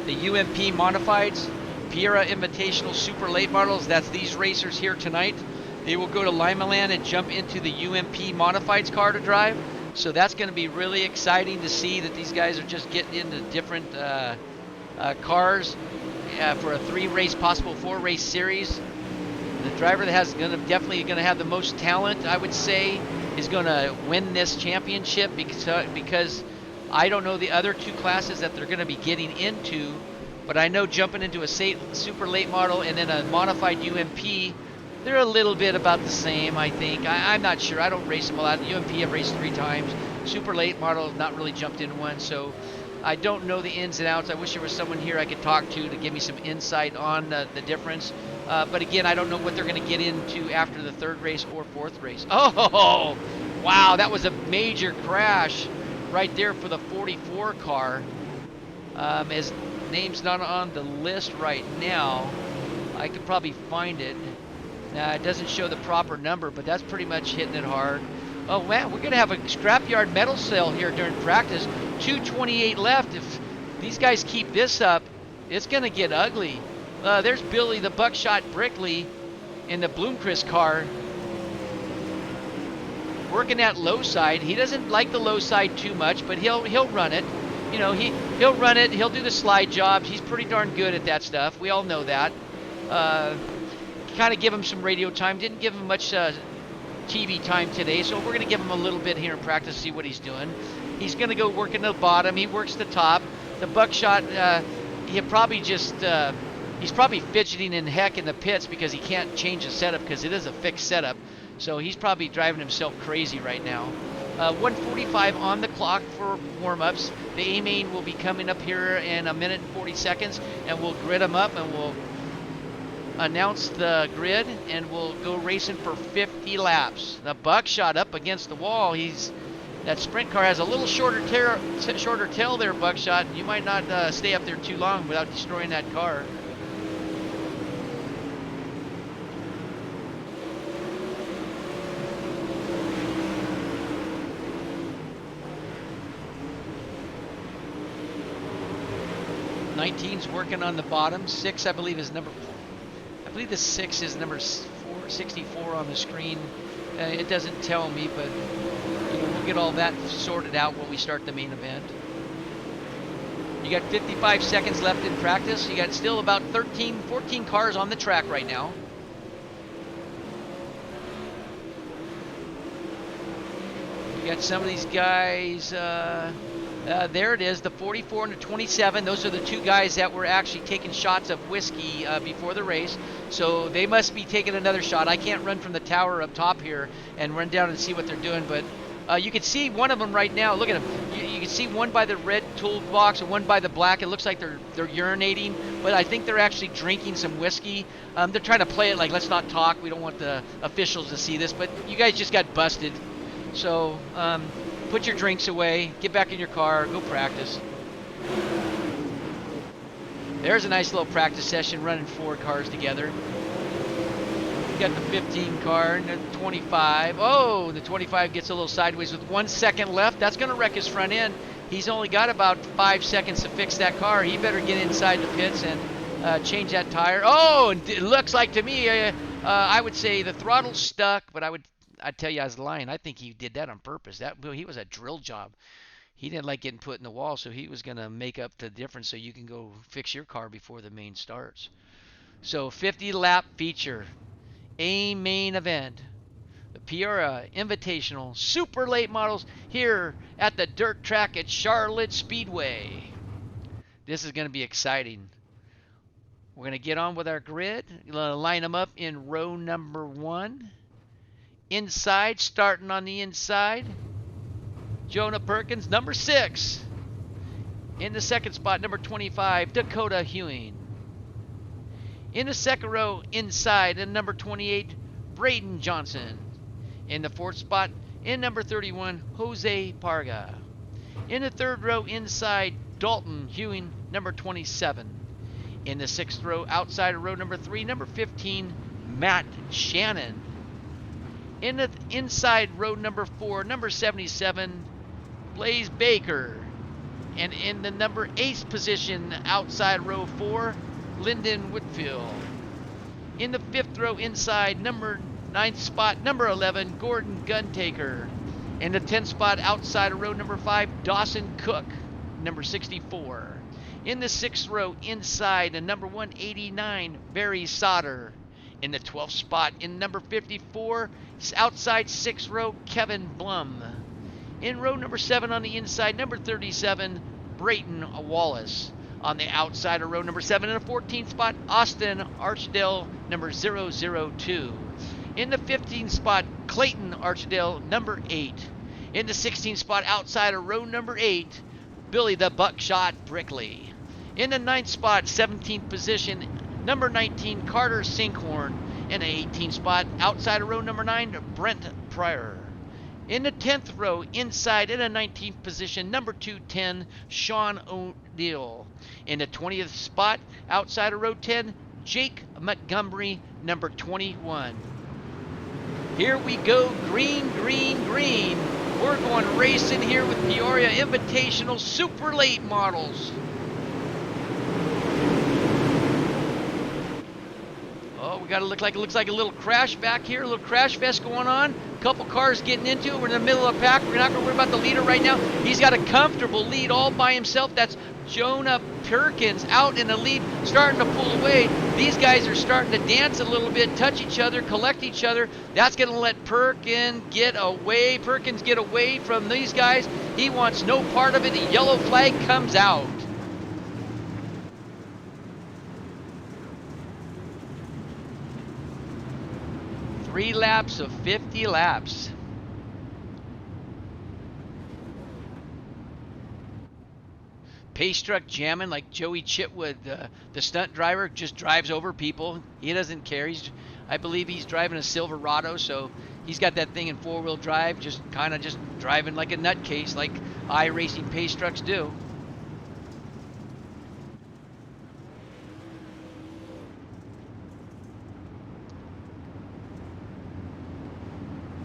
A: The UMP Modifieds, Peoria Invitational Super Late Models, that's these racers here tonight. They will go to Lima Land and jump into the UMP Modifieds car to drive. So that's going to be really exciting to see that these guys are just getting into different cars for a 3-race, possible 4-race series. The driver that has definitely going to have the most talent, I would say, is going to win this championship, because I don't know the other 2 classes that they're going to be getting into, but I know jumping into a super late model and then a modified UMP They're a little bit about the same, I think. I'm not sure. I don't race them a lot. UMP I've raced 3 times. Super late model have not really jumped into one, so I don't know the ins and outs. I wish there was someone here I could talk to give me some insight on the difference. But again, I don't know what they're going to get into after the 3rd race or 4th race. Oh, wow, that was a major crash right there for the 44 car. His name's not on the list right now. I could probably find it. It doesn't show the proper number, but that's pretty much hitting it hard. Oh man, we're gonna have a scrapyard metal sale here during practice. 2:28 left. If these guys keep this up, it's gonna get ugly. There's Billy the Buckshot Brickley in the Bloomquist car, working that low side. He doesn't like the low side too much, but he'll run it. You know, he'll run it. He'll do the slide jobs. He's pretty darn good at that stuff. We all know that. Kind of give him some radio time. Didn't give him much TV time today, so we're going to give him a little bit here in practice, see what he's doing. He's going to go work in the bottom. He works the top. The Buckshot, he'll probably just he's probably fidgeting in heck in the pits because he can't change the setup because it is a fixed setup. So he's probably driving himself crazy right now. 1:45 on the clock for warm-ups. The A-main will be coming up here in 1 minute and 40 seconds, and we'll grid them up and we'll announce the grid, and we'll go racing for 50 laps. The Buckshot up against the wall. That sprint car has a little shorter tail there, Buckshot. You might not stay up there too long without destroying that car. '19's working on the bottom. 6, I believe, is number. I believe the 6 is number 64 on the screen. It doesn't tell me, but we'll get all that sorted out when we start the main event. You got 55 seconds left in practice. You got still about 14 cars on the track right now. You got some of these guys. There it is, the 44 and the 27. Those are the 2 guys that were actually taking shots of whiskey before the race. So they must be taking another shot. I can't run from the tower up top here and run down and see what they're doing, but you can see one of them right now. Look at him. You can see one by the red toolbox and one by the black. It looks like they're urinating, but I think they're actually drinking some whiskey. They're trying to play it like, let's not talk. We don't want the officials to see this, but you guys just got busted. So put your drinks away, get back in your car, go practice. There's a nice little practice session running 4 cars together. You got the 15 car and the 25. Oh, the 25 gets a little sideways with 1 second left. That's going to wreck his front end. He's only got about 5 seconds to fix that car. He better get inside the pits and change that tire. Oh, and it looks like to me, I would say the throttle's stuck, but I'd tell you I was lying. I think he did that on purpose. He was a drill job. He didn't like getting put in the wall, so he was going to make up the difference so you can go fix your car before the main starts. So 50 lap feature, a main event, the Peoria Invitational Super Late Models here at the dirt track at Charlotte Speedway. This is going to be exciting. We're going to get on with our grid. We're going to line them up in row number 1. Inside, starting on the inside, Jonah Perkins, number 6. In the second spot, number 25, Dakota Hewing. In the second row, inside, and number 28, Braden Johnson. In the fourth spot, in number 31, Jose Parga. In the third row, inside, Dalton Hewing, number 27. In the sixth row, outside of row number 3, number 15, Matt Shannon. In the inside row number 4, number 77, Blaze Baker. And in the number 8 position, outside row 4, Lyndon Whitfield. In the 5th row inside, number 9th spot, number 11, Gordon Guntaker. In the 10th spot, outside of row number 5, Dawson Cook, number 64. In the 6th row inside, number 189, Barry Sauter. In the 12th spot, in number 54, outside 6th row, Kevin Blum. In row number 7 on the inside, number 37, Brayton Wallace. On the outside of row number 7 in the 14th spot, Austin Archdale, number 002. In the 15th spot, Clayton Archdale, number 8. In the 16th spot, outside of row number 8, Billy the Buckshot Brickley. In the 9th spot, 17th position, number 19, Carter Sinkhorn. In the 18th spot, outside of row number 9, Brent Pryor. In the 10th row, inside in the 19th position, number 210, Sean O'Neill. In the 20th spot, outside of row 10, Jake Montgomery, number 21. Here we go, green, green, green. We're going racing here with Peoria Invitational Super Late Models. Oh, we got to looks like a little crash back here, a little crash fest going on. Couple cars getting into it. We're in the middle of the pack. We're not going to worry about the leader right now. He's got a comfortable lead all by himself. That's Jonah Perkins out in the lead, starting to pull away. These guys are starting to dance a little bit, touch each other, collect each other. That's going to let Perkins get away from these guys. He wants no part of it. The yellow flag comes out. Three laps of 50 laps. Pace truck jamming like Joey Chitwood, the stunt driver, just drives over people. He doesn't care. I believe he's driving a Silverado, so he's got that thing in four-wheel drive, just kind of just driving like a nutcase, like iRacing pace trucks do.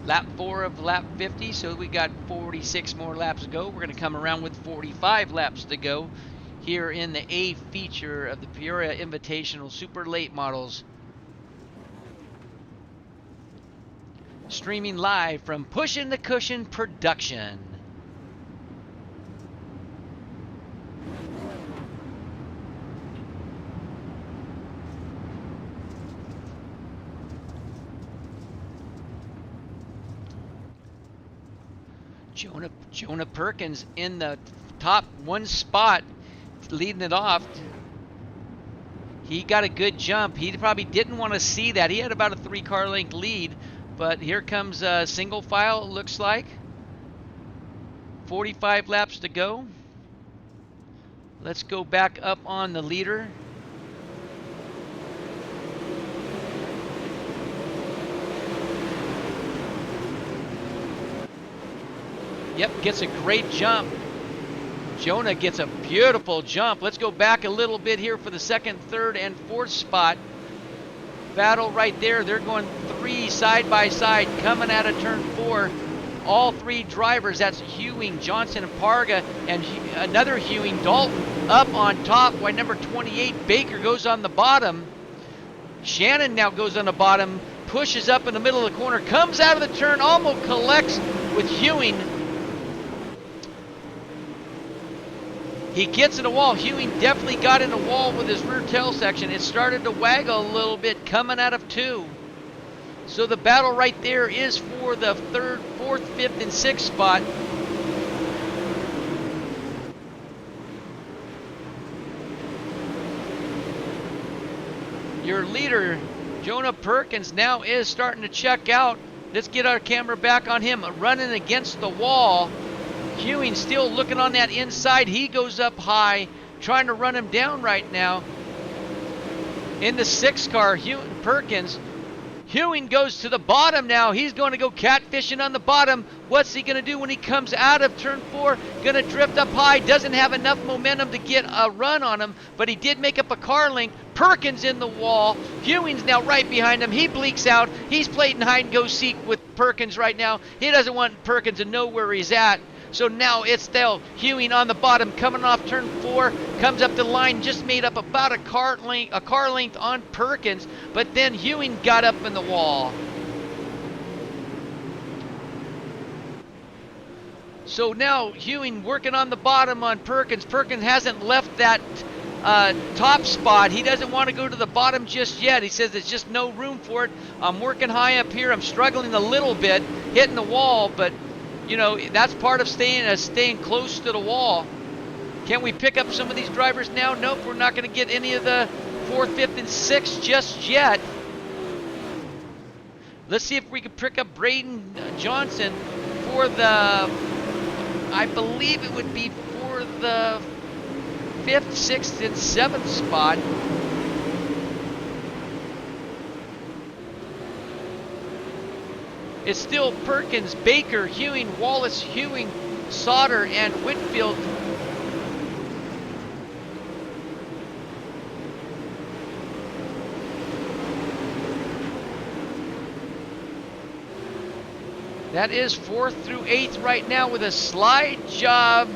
A: Lap 4 of lap 50, so we got 46 more laps to go. We're going to come around with 45 laps to go here in the A feature of the Peoria Invitational Super Late Models. Streaming live from Pushin' the Cushion Production. Jonah Perkins in the top one spot, leading it off. He got a good jump. He probably didn't want to see that. He had about a 3-car length lead, but here comes a single file, it looks like. 45 laps to go. Let's go back up on the leader. Yep, gets a great jump. Jonah gets a beautiful jump. Let's go back a little bit here for the second, third, and fourth spot. Battle right there. They're going 3 side by side, coming out of turn 4. All 3 drivers, that's Hewing, Johnson, and Parga, and another Hewing, Dalton, up on top, while number 28, Baker, goes on the bottom. Shannon now goes on the bottom, pushes up in the middle of the corner, comes out of the turn, almost collects with Hewing. He gets in the wall. Hewing definitely got in the wall with his rear tail section. It started to waggle a little bit coming out of 2. So the battle right there is for the 3rd, 4th, 5th, and 6th spot. Your leader, Jonah Perkins, now is starting to check out. Let's get our camera back on him, running against the wall. Hewing still looking on that inside. He goes up high, trying to run him down right now. In the 6th car, Perkins. Hewing goes to the bottom now. He's going to go catfishing on the bottom. What's he going to do when he comes out of turn 4? Going to drift up high. Doesn't have enough momentum to get a run on him, but he did make up a car length. Perkins in the wall. Hewing's now right behind him. He bleaks out. He's playing hide and go seek with Perkins right now. He doesn't want Perkins to know where he's at. So now it's still Hewing on the bottom, coming off turn 4, comes up the line, just made up about a car length on Perkins, but then Hewing got up in the wall. So now Hewing working on the bottom on Perkins. Perkins hasn't left that top spot. He doesn't want to go to the bottom just yet. He says there's just no room for it. I'm working high up here. I'm struggling a little bit, hitting the wall, but you know, that's part of staying close to the wall. Can we pick up some of these drivers now? Nope, we're not going to get any of the 4th, 5th, and 6th just yet. Let's see if we can pick up Braden Johnson for the, I believe it would be for the 5th, 6th, and 7th spot. It's still Perkins, Baker, Hewing, Wallace, Hewing, Sauter, and Whitfield. That is 4th through 8th right now with a slide job.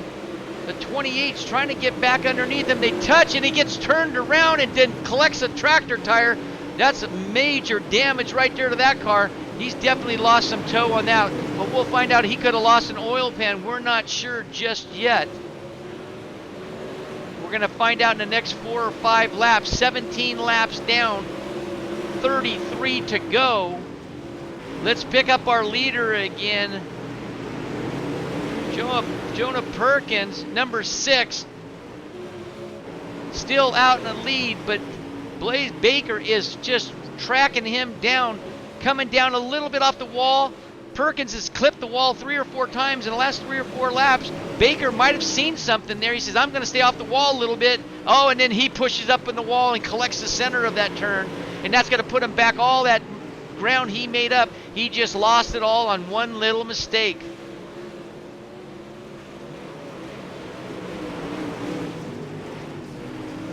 A: The 28's trying to get back underneath him. They touch and he gets turned around and then collects a tractor tire. That's major damage right there to that car. He's definitely lost some tow on that, but we'll find out. He could have lost an oil pan. We're not sure just yet. We're going to find out in the next 4 or 5 laps. 17 laps down, 33 to go. Let's pick up our leader again. Jonah Perkins, number 6, still out in the lead, but Blaze Baker is just tracking him down, coming down a little bit off the wall. Perkins has clipped the wall 3 or 4 times in the last 3 or 4 laps. Baker might have seen something there. He says, I'm going to stay off the wall a little bit. Oh, and then he pushes up in the wall and collects the center of that turn, and that's going to put him back all that ground he made up. He just lost it all on one little mistake.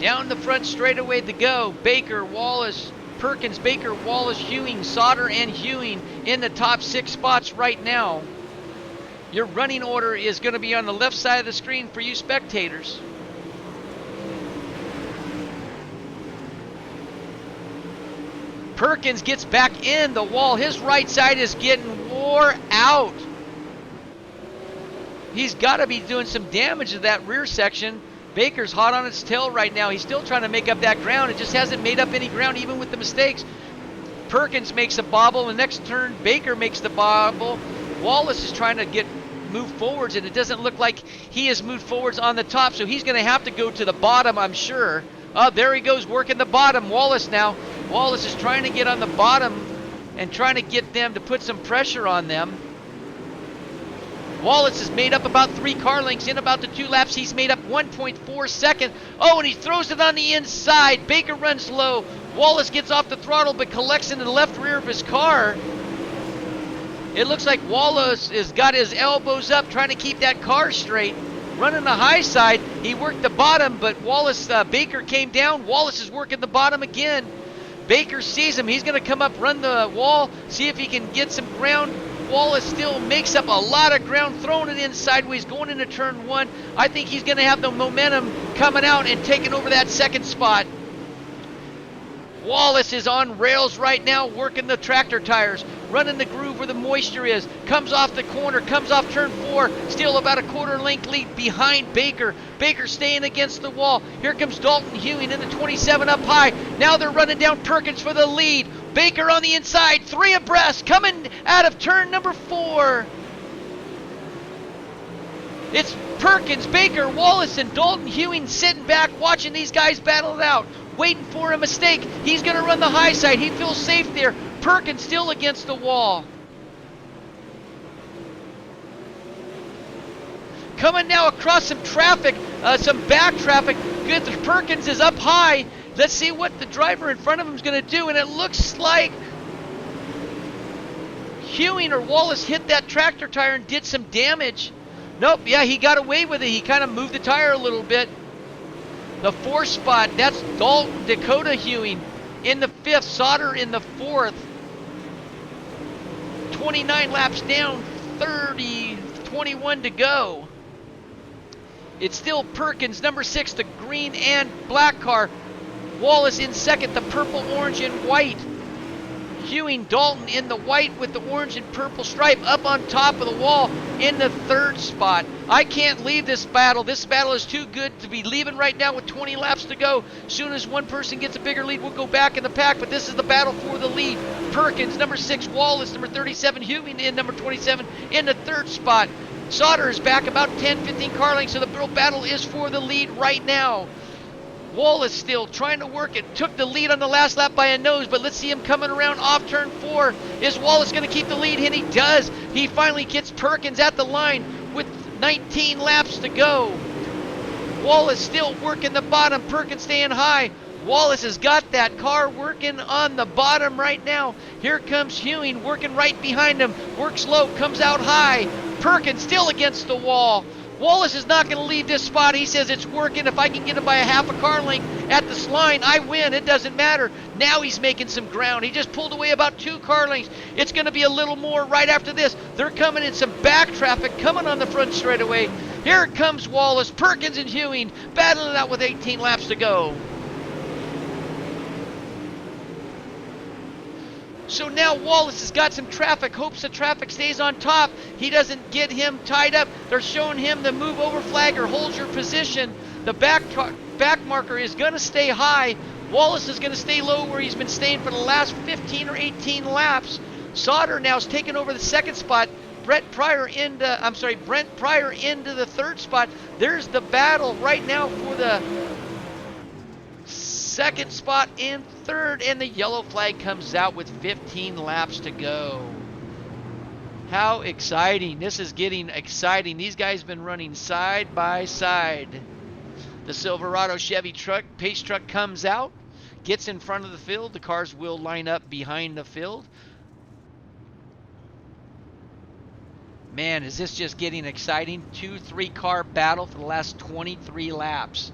A: Down the front straightaway to go. Baker, Wallace, Perkins, Baker, Wallace, Hewing, Sauter, and Hewing in the top 6 spots right now. Your running order is going to be on the left side of the screen for you spectators. Perkins gets back in the wall. His right side is getting wore out. He's got to be doing some damage to that rear section. Baker's hot on its tail right now. He's still trying to make up that ground. It just hasn't made up any ground even with the mistakes. Perkins makes a bobble. The next turn, Baker makes the bobble. Wallace is trying to move forwards, and it doesn't look like he has moved forwards on the top, so he's going to have to go to the bottom, I'm sure. Oh, there he goes, working the bottom. Wallace now. Wallace is trying to get on the bottom and trying to get them to put some pressure on them. Wallace has made up about 3 car lengths. In about the 2 laps, he's made up 1.4 seconds. Oh, and he throws it on the inside. Baker runs low. Wallace gets off the throttle but collects into the left rear of his car. It looks like Wallace has got his elbows up trying to keep that car straight. Running the high side, he worked the bottom, but Baker came down. Wallace is working the bottom again. Baker sees him. He's going to come up, run the wall, see if he can get some ground. Wallace still makes up a lot of ground, throwing it in sideways, going into turn 1. I think he's going to have the momentum coming out and taking over that 2nd spot. Wallace is on rails right now, working the tractor tires, running the groove where the moisture is, comes off the corner, comes off turn 4, still about a 1/4 length lead behind Baker. Baker staying against the wall. Here comes Dalton Hewing in the 27 up high. Now they're running down Perkins for the lead. Baker on the inside, 3 abreast, coming out of turn number 4. It's Perkins, Baker, Wallace, and Dalton Hewing sitting back watching these guys battle it out, waiting for a mistake. He's going to run the high side. He feels safe there. Perkins still against the wall. Coming now across some traffic, some back traffic. Good. Perkins is up high. Let's see what the driver in front of him is going to do, and it looks like Hewing or Wallace hit that tractor tire and did some damage. Nope, yeah, he got away with it. He kind of moved the tire a little bit. The 4th spot, that's Dakota Hewing in the 5th, Sauter in the 4th. 29 laps down, 21 to go. It's still Perkins, number 6, the green and black car. Wallace in 2nd, the purple, orange, and white. Hewing, Dalton in the white with the orange and purple stripe up on top of the wall in the 3rd spot. I can't leave this battle. This battle is too good to be leaving right now with 20 laps to go. Soon as one person gets a bigger lead, we'll go back in the pack, but this is the battle for the lead. Perkins, number 6, Wallace, number 37, Hewing in number 27 in the 3rd spot. Sauter is back about 10, 15 car lengths, so the battle is for the lead right now. Wallace still trying to work it. Took the lead on the last lap by a nose, but let's see him coming around off turn 4. Is Wallace going to keep the lead? And he does. He finally gets Perkins at the line with 19 laps to go. Wallace still working the bottom. Perkins staying high. Wallace has got that car working on the bottom right now. Here comes Hewing working right behind him. Works low, comes out high. Perkins still against the wall. Wallace is not going to leave this spot. He says it's working. If I can get him by a half a car length at this line, I win. It doesn't matter. Now he's making some ground. He just pulled away about 2 car lengths. It's going to be a little more right after this. They're coming in some back traffic coming on the front straightaway. Here comes Wallace, Perkins, and Hewing battling it out with 18 laps to go. So now Wallace has got some traffic, hopes the traffic stays on top. He doesn't get him tied up. They're showing him the move over flag or hold your position. The back marker is going to stay high. Wallace is going to stay low where he's been staying for the last 15 or 18 laps. Sauter now is taking over the second spot. Brent Pryor into the third spot. There's the battle right now for the second spot and third, and the yellow flag comes out with 15 laps to go. How exciting. This is getting exciting. These guys have been running side by side. The Silverado Chevy truck, pace truck comes out, gets in front of the field. The cars will line up behind the field. Man, is this just getting exciting. 2-3 car battle for the last 23 laps.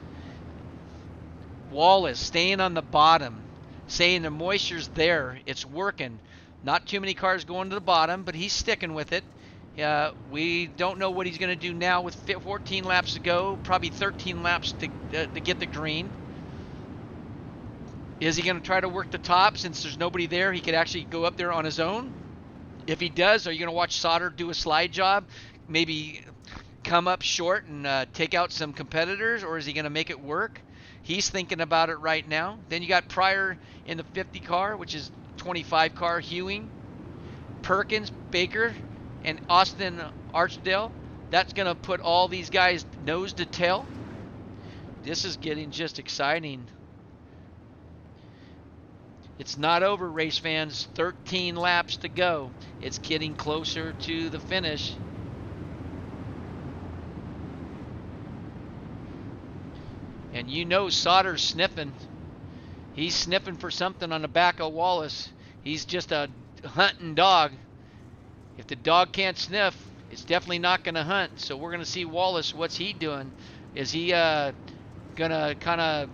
A: Wallace staying on the bottom, saying the moisture's there, it's working. Not too many cars going to the bottom, but he's sticking with it. We don't know what he's going to do now with 14 laps to go, probably 13 laps to get the green. Is he going to try to work the top since there's nobody there? He could actually go up there on his own. If he does, are you going to watch Sauter do a slide job? Maybe come up short and take out some competitors, or is he going to make it work? He's thinking about it right now. Then you got Pryor in the 50 car, which is 25 car, Hewing, Perkins, Baker, and Austin Archdale. That's going to put all these guys nose to tail. This is getting just exciting. It's not over, race fans. 13 laps to go. It's getting closer to the finish. And you know Sauter's sniffing. He's sniffing for something on the back of Wallace. He's just a hunting dog. If the dog can't sniff, it's definitely not going to hunt. So we're going to see Wallace. What's he doing? Is he going to kind of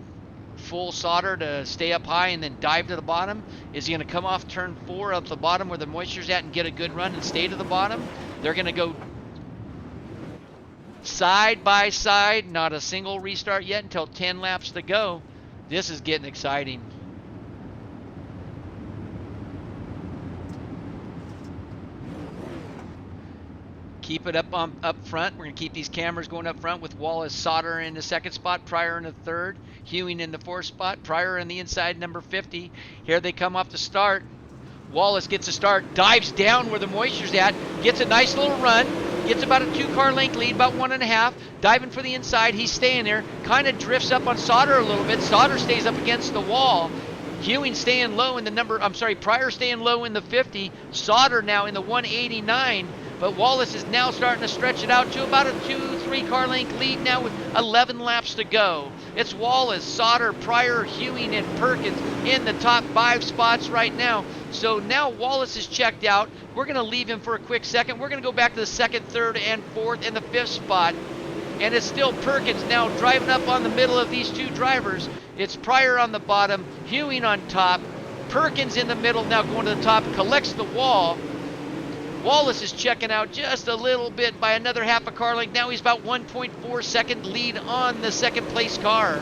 A: full Sauter to stay up high and then dive to the bottom? Is he going to come off turn 4 up the bottom where the moisture's at and get a good run and stay to the bottom? They're going to go side by side, not a single restart yet until 10 laps to go. This is getting exciting. Keep it up front. We're going to keep these cameras going up front with Wallace, Sauter in the second spot, Pryor in the third, Hewing in the fourth spot, Pryor in the inside number 50. Here they come off the start. Wallace gets a start, dives down where the moisture's at, gets a nice little run, gets about a 2-car length lead, about 1.5, diving for the inside. He's staying there, kind of drifts up on Sauter a little bit. Sauter stays up against the wall. Hewing staying low in the Pryor staying low in the 50. Sauter now in the 189. But Wallace is now starting to stretch it out to about a 2-3 car length lead now with 11 laps to go. It's Wallace, Sauter, Pryor, Hewing, and Perkins in the top 5 spots right now. So now Wallace is checked out. We're going to leave him for a quick second. We're going to go back to the second, third, and fourth, and the 5th spot. And it's still Perkins now driving up on the middle of these 2 drivers. It's Pryor on the bottom, Hewing on top, Perkins in the middle now going to the top, collects the wall. Wallace is checking out just a little bit by another half a car length. Now he's about 1.4 second lead on the second place car.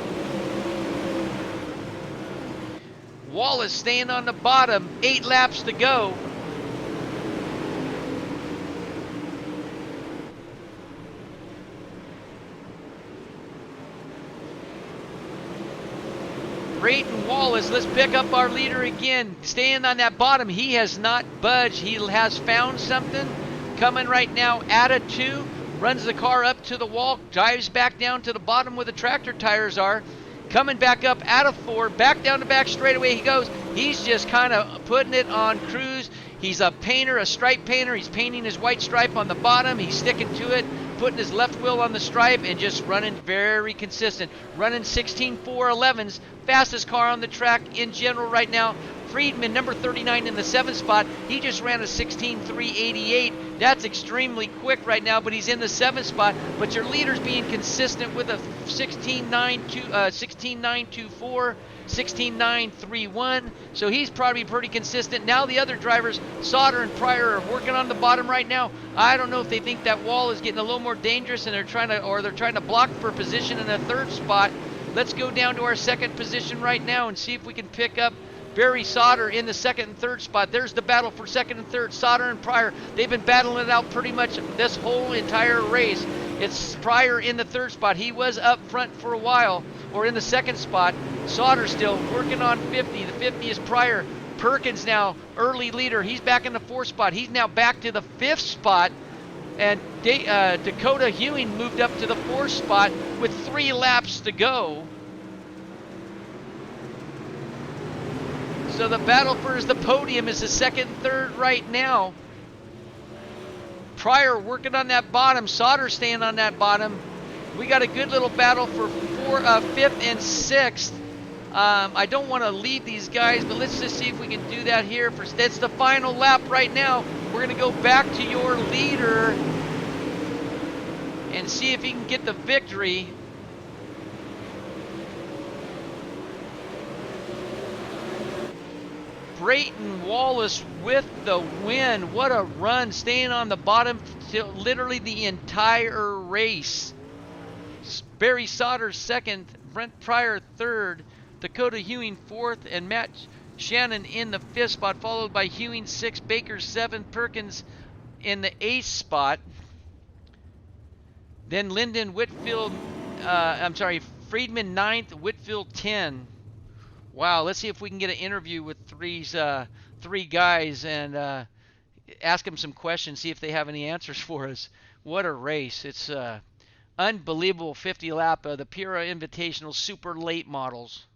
A: Wallace staying on the bottom, 8 laps to go. Brayton Wallace, let's pick up our leader again. Staying on that bottom, he has not budged. He has found something. Coming right now at a 2. runs the car up to the wall, dives back down to the bottom where the tractor tires are, coming back up out of 4, back down the back straightaway he goes. He's just kind of putting it on cruise. He's a painter, a stripe painter. He's painting his white stripe on the bottom. He's sticking to it, putting his left wheel on the stripe, and just running very consistent. Running 16.411s, fastest car on the track in general right now. Friedman, number 39 in the 7th spot. He just ran a 16.388. That's extremely quick right now, but he's in the 7th spot. But your leader's being consistent with a 16.924, 16.931. So he's probably pretty consistent. Now the other drivers, Sauter and Pryor, are working on the bottom right now. I don't know if they think that wall is getting a little more dangerous and they're trying to block for position in a 3rd spot. Let's go down to our 2nd position right now and see if we can pick up Barry Sauter in the 2nd and 3rd spot. There's the battle for 2nd and 3rd. Sauter and Pryor, they've been battling it out pretty much this whole entire race. It's Pryor in the 3rd spot. He was up front for a while, or in the 2nd spot. Sauter still working on 50. The 50 is Pryor. Perkins now, early leader. He's back in the 4th spot. He's now back to the 5th spot. And Dakota Hewing moved up to the 4th spot with 3 laps to go. So the battle for the podium is the 2nd and 3rd right now. Pryor working on that bottom. Sauter staying on that bottom. We got a good little battle for 5th and 6th. I don't want to lead these guys, but let's just see if we can do that here. That's the final lap right now. We're going to go back to your leader and see if he can get the victory. Brayton Wallace with the win. What a run, staying on the bottom till literally the entire race. Barry Sauter 2nd, Brent Pryor 3rd, Dakota Hewing 4th, and Matt Shannon in the 5th spot, followed by Hewing 6th, Baker 7th, Perkins in the 8th spot. Then Lyndon Whitfield, Friedman 9th, Whitfield 10. Wow, let's see if we can get an interview with three guys and ask them some questions, see if they have any answers for us. What a race. It's unbelievable 50 lap of the Peoria Invitational super late models.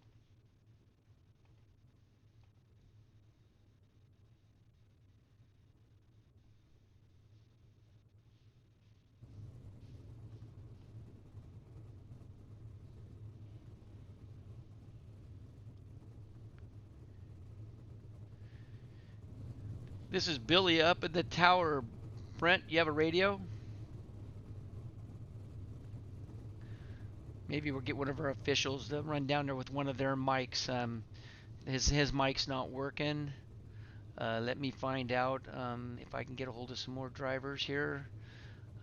A: This is Billy up at the tower. Brent, you have a radio? Maybe we'll get one of our officials to run down there with one of their mics. His mic's not working. Let me find out if I can get a hold of some more drivers here.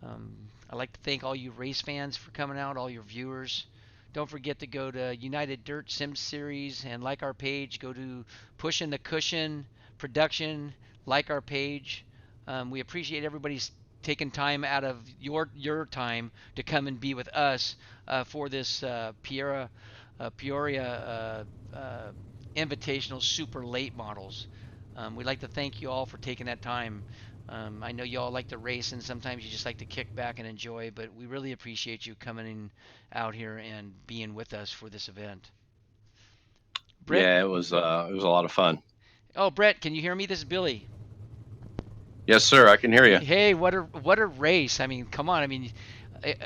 A: I'd like to thank all you race fans for coming out, all your viewers. Don't forget to go to United Dirt Sim Series and like our page. Go to Pushing the Cushion Production, like our page. We appreciate everybody's taking time out of your time to come and be with us for this Peoria Invitational Super Late Models. We'd like to thank you all for taking that time. I know you all like to race and sometimes you just like to kick back and enjoy, but we really appreciate you coming out here and being with us for this event.
D: Brett? Yeah, it was a lot of fun.
A: Oh, Brett, can you hear me? This is Billy.
D: Yes, sir. I can hear you.
A: Hey, what a race! I mean, come on! I mean,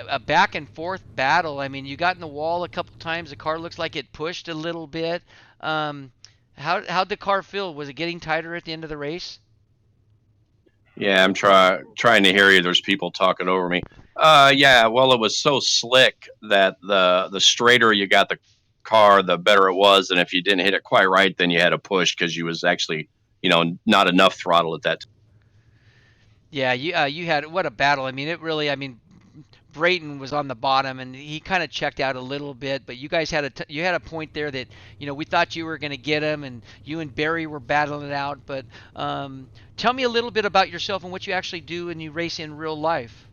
A: a back and forth battle. I mean, you got in the wall a couple times. The car looks like it pushed a little bit. How'd the car feel? Was it getting tighter at the end of the race?
D: Yeah, I'm trying to hear you. There's people talking over me. Yeah. Well, it was so slick that the straighter you got the car, the better it was. And if you didn't hit it quite right, then you had to push because you was actually, not enough throttle at that time.
A: Yeah, you had what a battle. I mean, Brayton was on the bottom and he kind of checked out a little bit, but you guys had a point there that we thought you were going to get him, and you and Barry were battling it out. But tell me a little bit about yourself and what you actually do and you race in real life.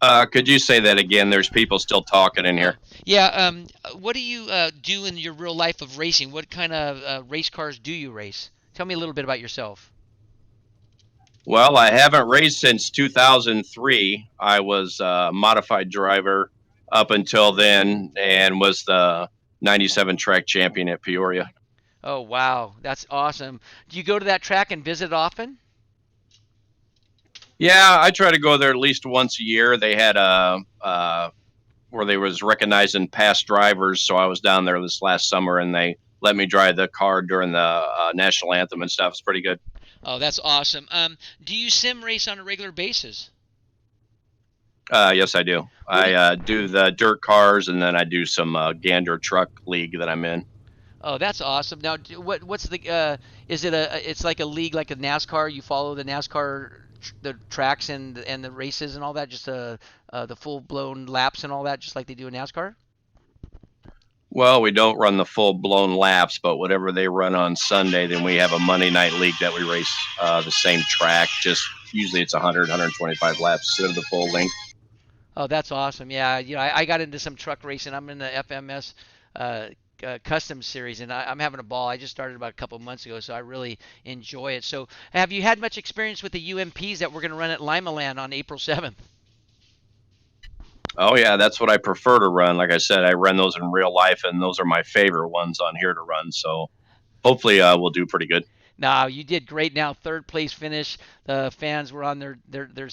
D: Could you say that again? There's people still talking in here.
A: Yeah. What do you do in your real life of racing? What kind of race cars do you race? Tell me a little bit about yourself.
D: Well, I haven't raced since 2003. I was a modified driver up until then and was the 97 track champion at Peoria.
A: Oh wow, that's awesome. Do you go to that track and visit often?
D: Yeah, I try to go there at least once a year. They had where they was recognizing past drivers, so I was down there this last summer, and they let me drive the car during the national anthem and stuff. It's pretty good.
A: Oh, that's awesome. Do you sim race on a regular basis?
D: Yes, I do.
A: Where do
D: I do the dirt cars, and then I do some Gander truck league that I'm in.
A: Oh, that's awesome. Now, what's the is it a it's like a league like a NASCAR? You follow the NASCAR the tracks and the races and all that, just the full blown laps and all that, just like they do in NASCAR.
D: Well, we don't run the full blown laps, but whatever they run on Sunday, then we have a Monday night league that we race the same track. Just usually it's 100, 125 laps instead of the full length.
A: Oh, that's awesome. Yeah, I got into some truck racing. I'm in the FMS uh, custom series, and I'm having a ball. I just started about a couple of months ago, so I really enjoy it. So, have you had much experience with the UMPs that we're going to run at Limaland on April 7th?
D: Oh yeah, that's what I prefer to run. Like I said, I run those in real life, and those are my favorite ones on here to run. So hopefully, we'll do pretty good.
A: No, you did great. Now, third place finish. The fans were on their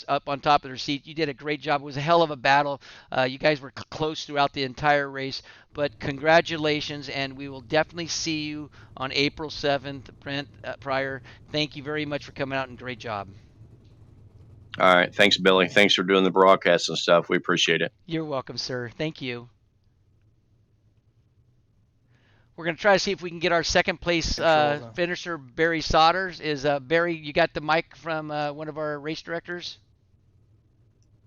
A: up on top of their seat. You did a great job. It was a hell of a battle. You guys were close throughout the entire race. But congratulations, and we will definitely see you on April 7th. Brent Pryor, thank you very much for coming out and great job.
D: All right, thanks, Billy. Thanks for doing the broadcast and stuff. We appreciate it.
A: You're welcome, sir. Thank you. We're going to try to see if we can get our second place
E: Controls on.
A: finisher, Barry Sodders. Is Barry, you got the mic from one of our race directors?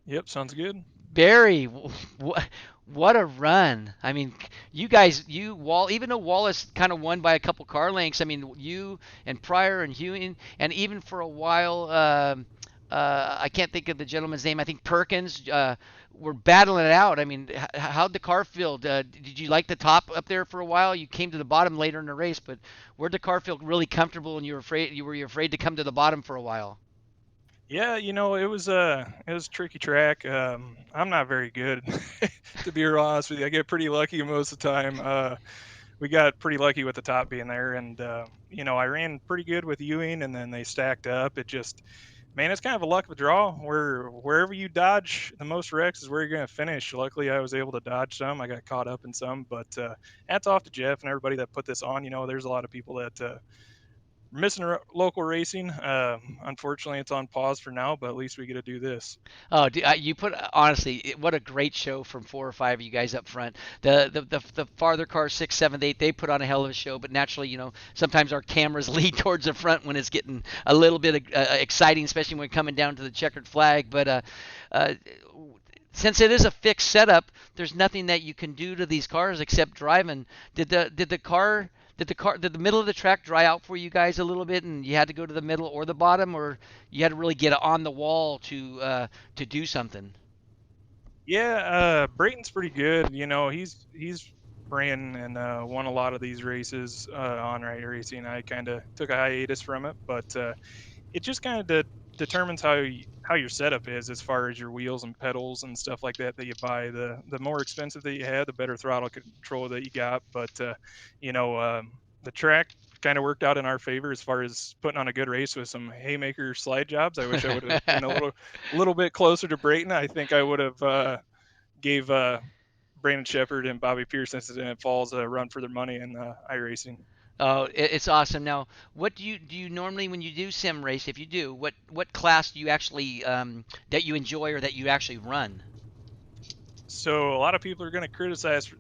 E: Yep, sounds good.
A: Barry, what a run! I mean, you guys, even though Wallace kind of won by a couple car lengths, I mean, you and Pryor and Hewing, and even for a while, I can't think of the gentleman's name. I think Perkins were battling it out. I mean, how'd the car feel? Did you like the top up there for a while? You came to the bottom later in the race, but where'd the car feel really comfortable, and you were afraid to come to the bottom for a while?
E: Yeah, it was a tricky track. I'm not very good, to be real honest with you. I get pretty lucky most of the time. We got pretty lucky with the top being there, and I ran pretty good with Ewing, and then they stacked up. It just, man, it's kind of a luck of a draw. Wherever you dodge the most wrecks is where you're going to finish. Luckily, I was able to dodge some. I got caught up in some, but hats off to Jeff and everybody that put this on. There's a lot of people that missing local racing. Unfortunately, it's on pause for now, but at least we get to do this.
A: Oh, you put honestly, what a great show from 4 or 5 of you guys up front. The farther cars 6, 7, 8, they put on a hell of a show. But naturally, sometimes our cameras lead towards the front when it's getting a little bit exciting, especially when coming down to the checkered flag. But uh, since it is a fixed setup, there's nothing that you can do to these cars except driving. Did the middle of the track dry out for you guys a little bit, and you had to go to the middle or the bottom, or you had to really get on the wall to do something?
E: Yeah, Brayton's pretty good. He's ran and won a lot of these races on right racing. I kind of took a hiatus from it, but it just kind of determines how your setup is as far as your wheels and pedals and stuff like that you buy. The more expensive that you have, the better throttle control that you got. But the track kind of worked out in our favor as far as putting on a good race with some haymaker slide jobs. I wish I would have been a little bit closer to Brayton. I think I would have gave Brandon Shepard and Bobby Pearson and Falls a run for their money in iRacing.
A: Oh, it's awesome. Now, what do you normally when you do sim race? If you do, what class do you actually that you enjoy or that you actually run?
E: So a lot of people are going to criticize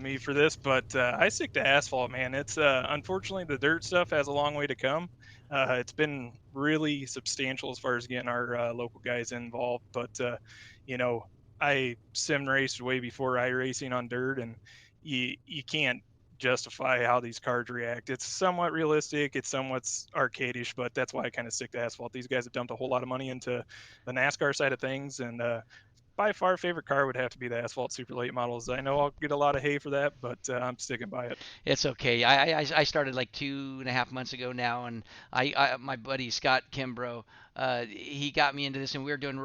E: me for this, but I stick to asphalt, man. It's unfortunately the dirt stuff has a long way to come. It's been really substantial as far as getting our local guys involved, but you know, I sim raced way before iRacing on dirt, and you can't justify how these cars react. It's somewhat realistic, it's somewhat arcadish, but that's why I kind of stick to asphalt. These guys have dumped a whole lot of money into the NASCAR side of things, and by far favorite car would have to be the Asphalt Super Late Models. I know I'll get a lot of hay for that, but I'm sticking by it.
A: It's okay. I started like 2.5 months ago now, and my buddy Scott Kimbrough, he got me into this, and we were doing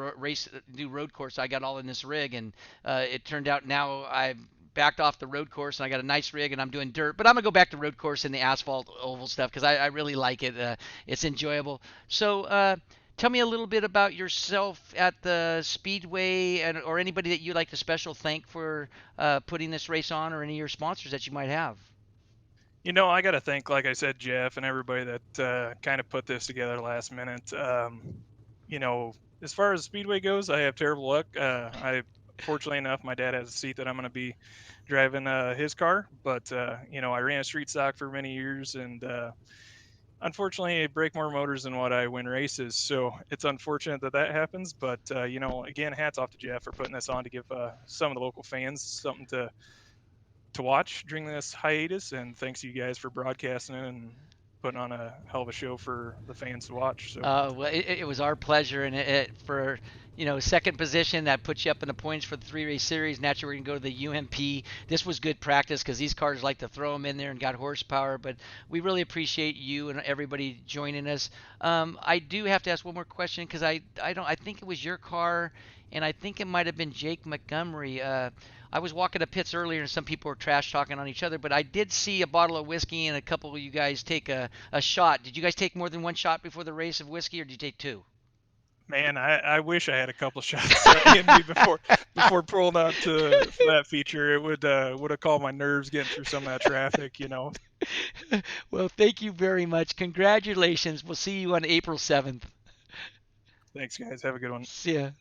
A: do road course. I got all in this rig, and it turned out now I've backed off the road course, and I got a nice rig, and I'm doing dirt. But I'm gonna go back to road course and the asphalt oval stuff because I really like it. It's enjoyable. So. Tell me a little bit about yourself at the Speedway, or anybody that you'd like to special thank for putting this race on, or any of your sponsors that you might have.
E: I got to thank, like I said, Jeff and everybody that kind of put this together last minute. You know, as far as Speedway goes, I have terrible luck. Fortunately enough, my dad has a seat that I'm going to be driving his car. But, I ran a street stock for many years, and unfortunately, I break more motors than what I win races. So it's unfortunate that happens. But, again, hats off to Jeff for putting this on to give some of the local fans something to watch during this hiatus, and thanks to you guys for broadcasting it and putting on a hell of a show for the fans to watch. So
A: Well, it was our pleasure, and for second position that puts you up in the points for the three-race series. Naturally, we're gonna go to the UMP. This was good practice because these cars like to throw them in there and got horsepower. But we really appreciate you and everybody joining us. I do have to ask one more question because I think it was your car, and I think it might have been Jake Montgomery. I was walking the pits earlier, and some people were trash talking on each other, but I did see a bottle of whiskey and a couple of you guys take a shot. Did you guys take more than one shot before the race of whiskey, or did you take two?
E: man, I wish I had a couple of shots in me before pulling out for that feature. It would have calmed my nerves getting through some of that traffic.
A: Well, thank you very much. Congratulations. We'll see you on April 7th.
E: Thanks, guys. Have a good one.
A: See ya.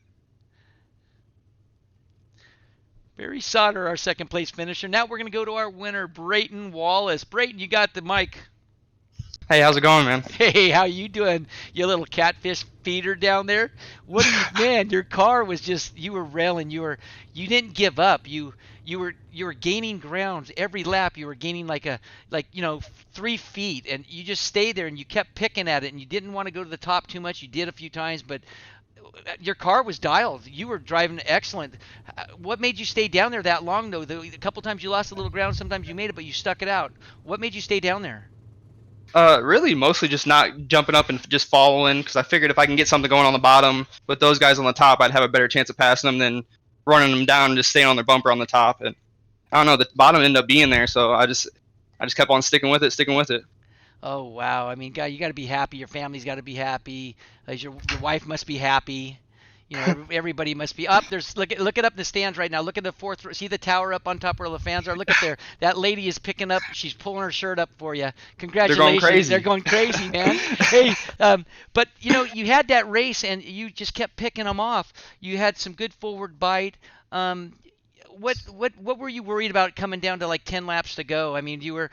A: Barry Sauter, our second place finisher. Now we're going to go to our winner, Brayton Wallace. Brayton, you got the mic.
F: Hey, how's it going, man?
A: Hey, how you doing, you little catfish feeder down there? What are you, man? Your car was you were railing. You didn't give up. You were gaining ground every lap. You were gaining like 3 feet, and you just stayed there and you kept picking at it, and you didn't want to go to the top too much. You did a few times, but your car was dialed. You were driving excellent. What made you stay down there that long, though? A couple times you lost a little ground. Sometimes you made it, but you stuck it out. What made you stay down there?
F: Really, mostly just not jumping up and just following, because I figured if I can get something going on the bottom with those guys on the top, I'd have a better chance of passing them than running them down and just staying on their bumper on the top. And I don't know, the bottom ended up being there, so I just kept on sticking with it.
A: Oh wow! I mean, guy, you got to be happy. Your family's got to be happy. Your wife must be happy. Everybody must be up. Look it up in the stands right now. Look at the fourth row. See the tower up on top where the fans are. Look up there. That lady is picking up. She's pulling her shirt up for you. Congratulations.
F: They're going crazy,
A: man. Hey, but you had that race and you just kept picking them off. You had some good forward bite. What were you worried about coming down to like 10 laps to go? I mean, you were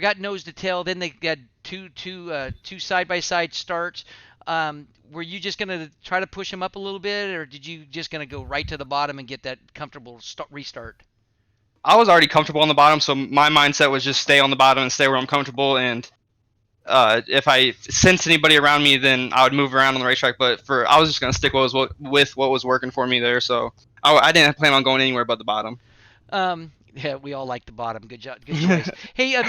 A: got nose to tail. Then they got two side by side starts. Were you just going to try to push him up a little bit, or did you just going to go right to the bottom and get that comfortable restart?
F: I was already comfortable on the bottom, so my mindset was just stay on the bottom and stay where I'm comfortable. And if I sensed anybody around me, then I would move around on the racetrack. But I was just going to stick with what was working for me there. So I didn't plan on going anywhere but the bottom.
A: Yeah, we all like the bottom. Good job, good choice. Hey,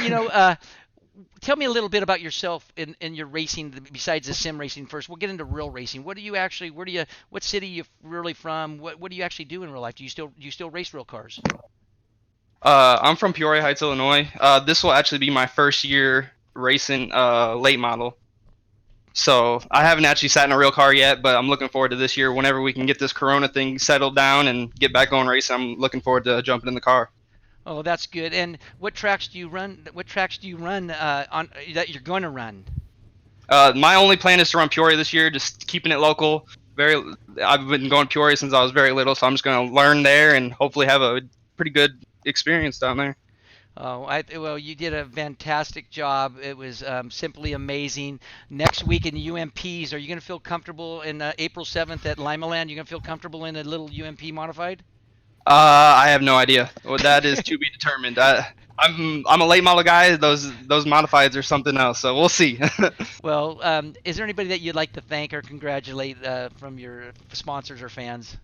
A: tell me a little bit about yourself in your racing besides the sim racing first. We'll get into real racing. What city are you really from? What do you actually do in real life? Do you still race real cars?
F: I'm from Peoria Heights, Illinois. This will actually be my first year racing late model. So I haven't actually sat in a real car yet, but I'm looking forward to this year. Whenever we can get this Corona thing settled down and get back going racing, I'm looking forward to jumping in the car.
A: Oh, that's good. And what tracks do you run? What tracks do you run on that you're going to run?
F: My only plan is to run Peoria this year, just keeping it local. I've been going to Peoria since I was very little, so I'm just going to learn there and hopefully have a pretty good experience down there.
A: Oh, well, you did a fantastic job. It was simply amazing. Next week in UMPs, are you going to feel comfortable in April 7th at Limaland? You going to feel comfortable in a little UMP modified?
F: I have no idea. Well, that is to be determined. I'm a late model guy. Those modifieds are something else. So we'll see.
A: Well, is there anybody that you'd like to thank or congratulate from your sponsors or fans?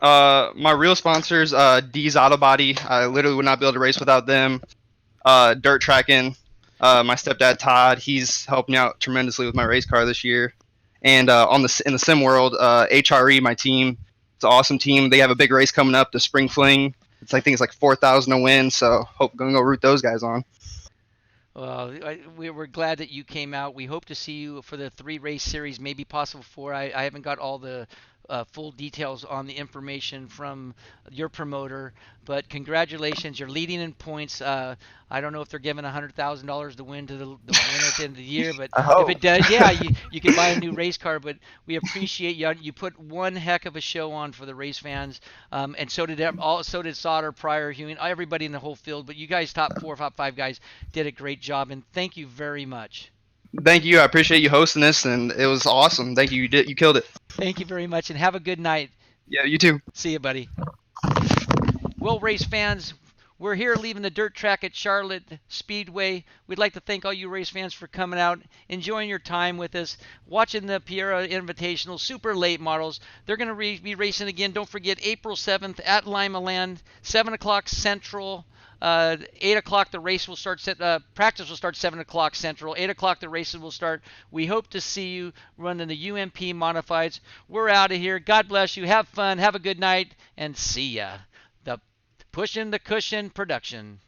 F: My real sponsors, D's Auto Body. I literally would not be able to race without them. Dirt Tracking. My stepdad Todd, he's helped me out tremendously with my race car this year. And in the sim world, HRE, my team, it's an awesome team. They have a big race coming up, the Spring Fling. I think it's like 4,000 to win. So hope gonna go root those guys on.
A: Well, we're glad that you came out. We hope to see you for the 3 race series, maybe possible 4. I haven't got all the full details on the information from your promoter, but congratulations, you're leading in points. I don't know if they're giving $100,000 to win to the winner at the end of the year, but
F: I
A: if
F: hope.
A: it does, yeah, you can buy a new race car. But we appreciate you. You put one heck of a show on for the race fans, and so did Sauter, Pryor, Hewing, everybody in the whole field. But you guys, top 4, top 5 guys, did a great job, and thank you very much.
F: Thank you. I appreciate you hosting this, and it was awesome. Thank you. You killed it.
A: Thank you very much, and have a good night.
F: Yeah, you too.
A: See you, buddy. Well, race fans, we're here leaving the dirt track at Charlotte Speedway. We'd like to thank all you race fans for coming out, enjoying your time with us, watching the Peoria Invitational Super Late Models. They're going to be racing again. Don't forget, April 7th at Lima Land, 7 o'clock Central. 8 o'clock the race will start. Practice will start 7 o'clock Central. 8 o'clock the races will start. We hope to see you running the UMP Modifieds. We're out of here. God bless you. Have fun. Have a good night. And see ya. The Pushing the Cushion production.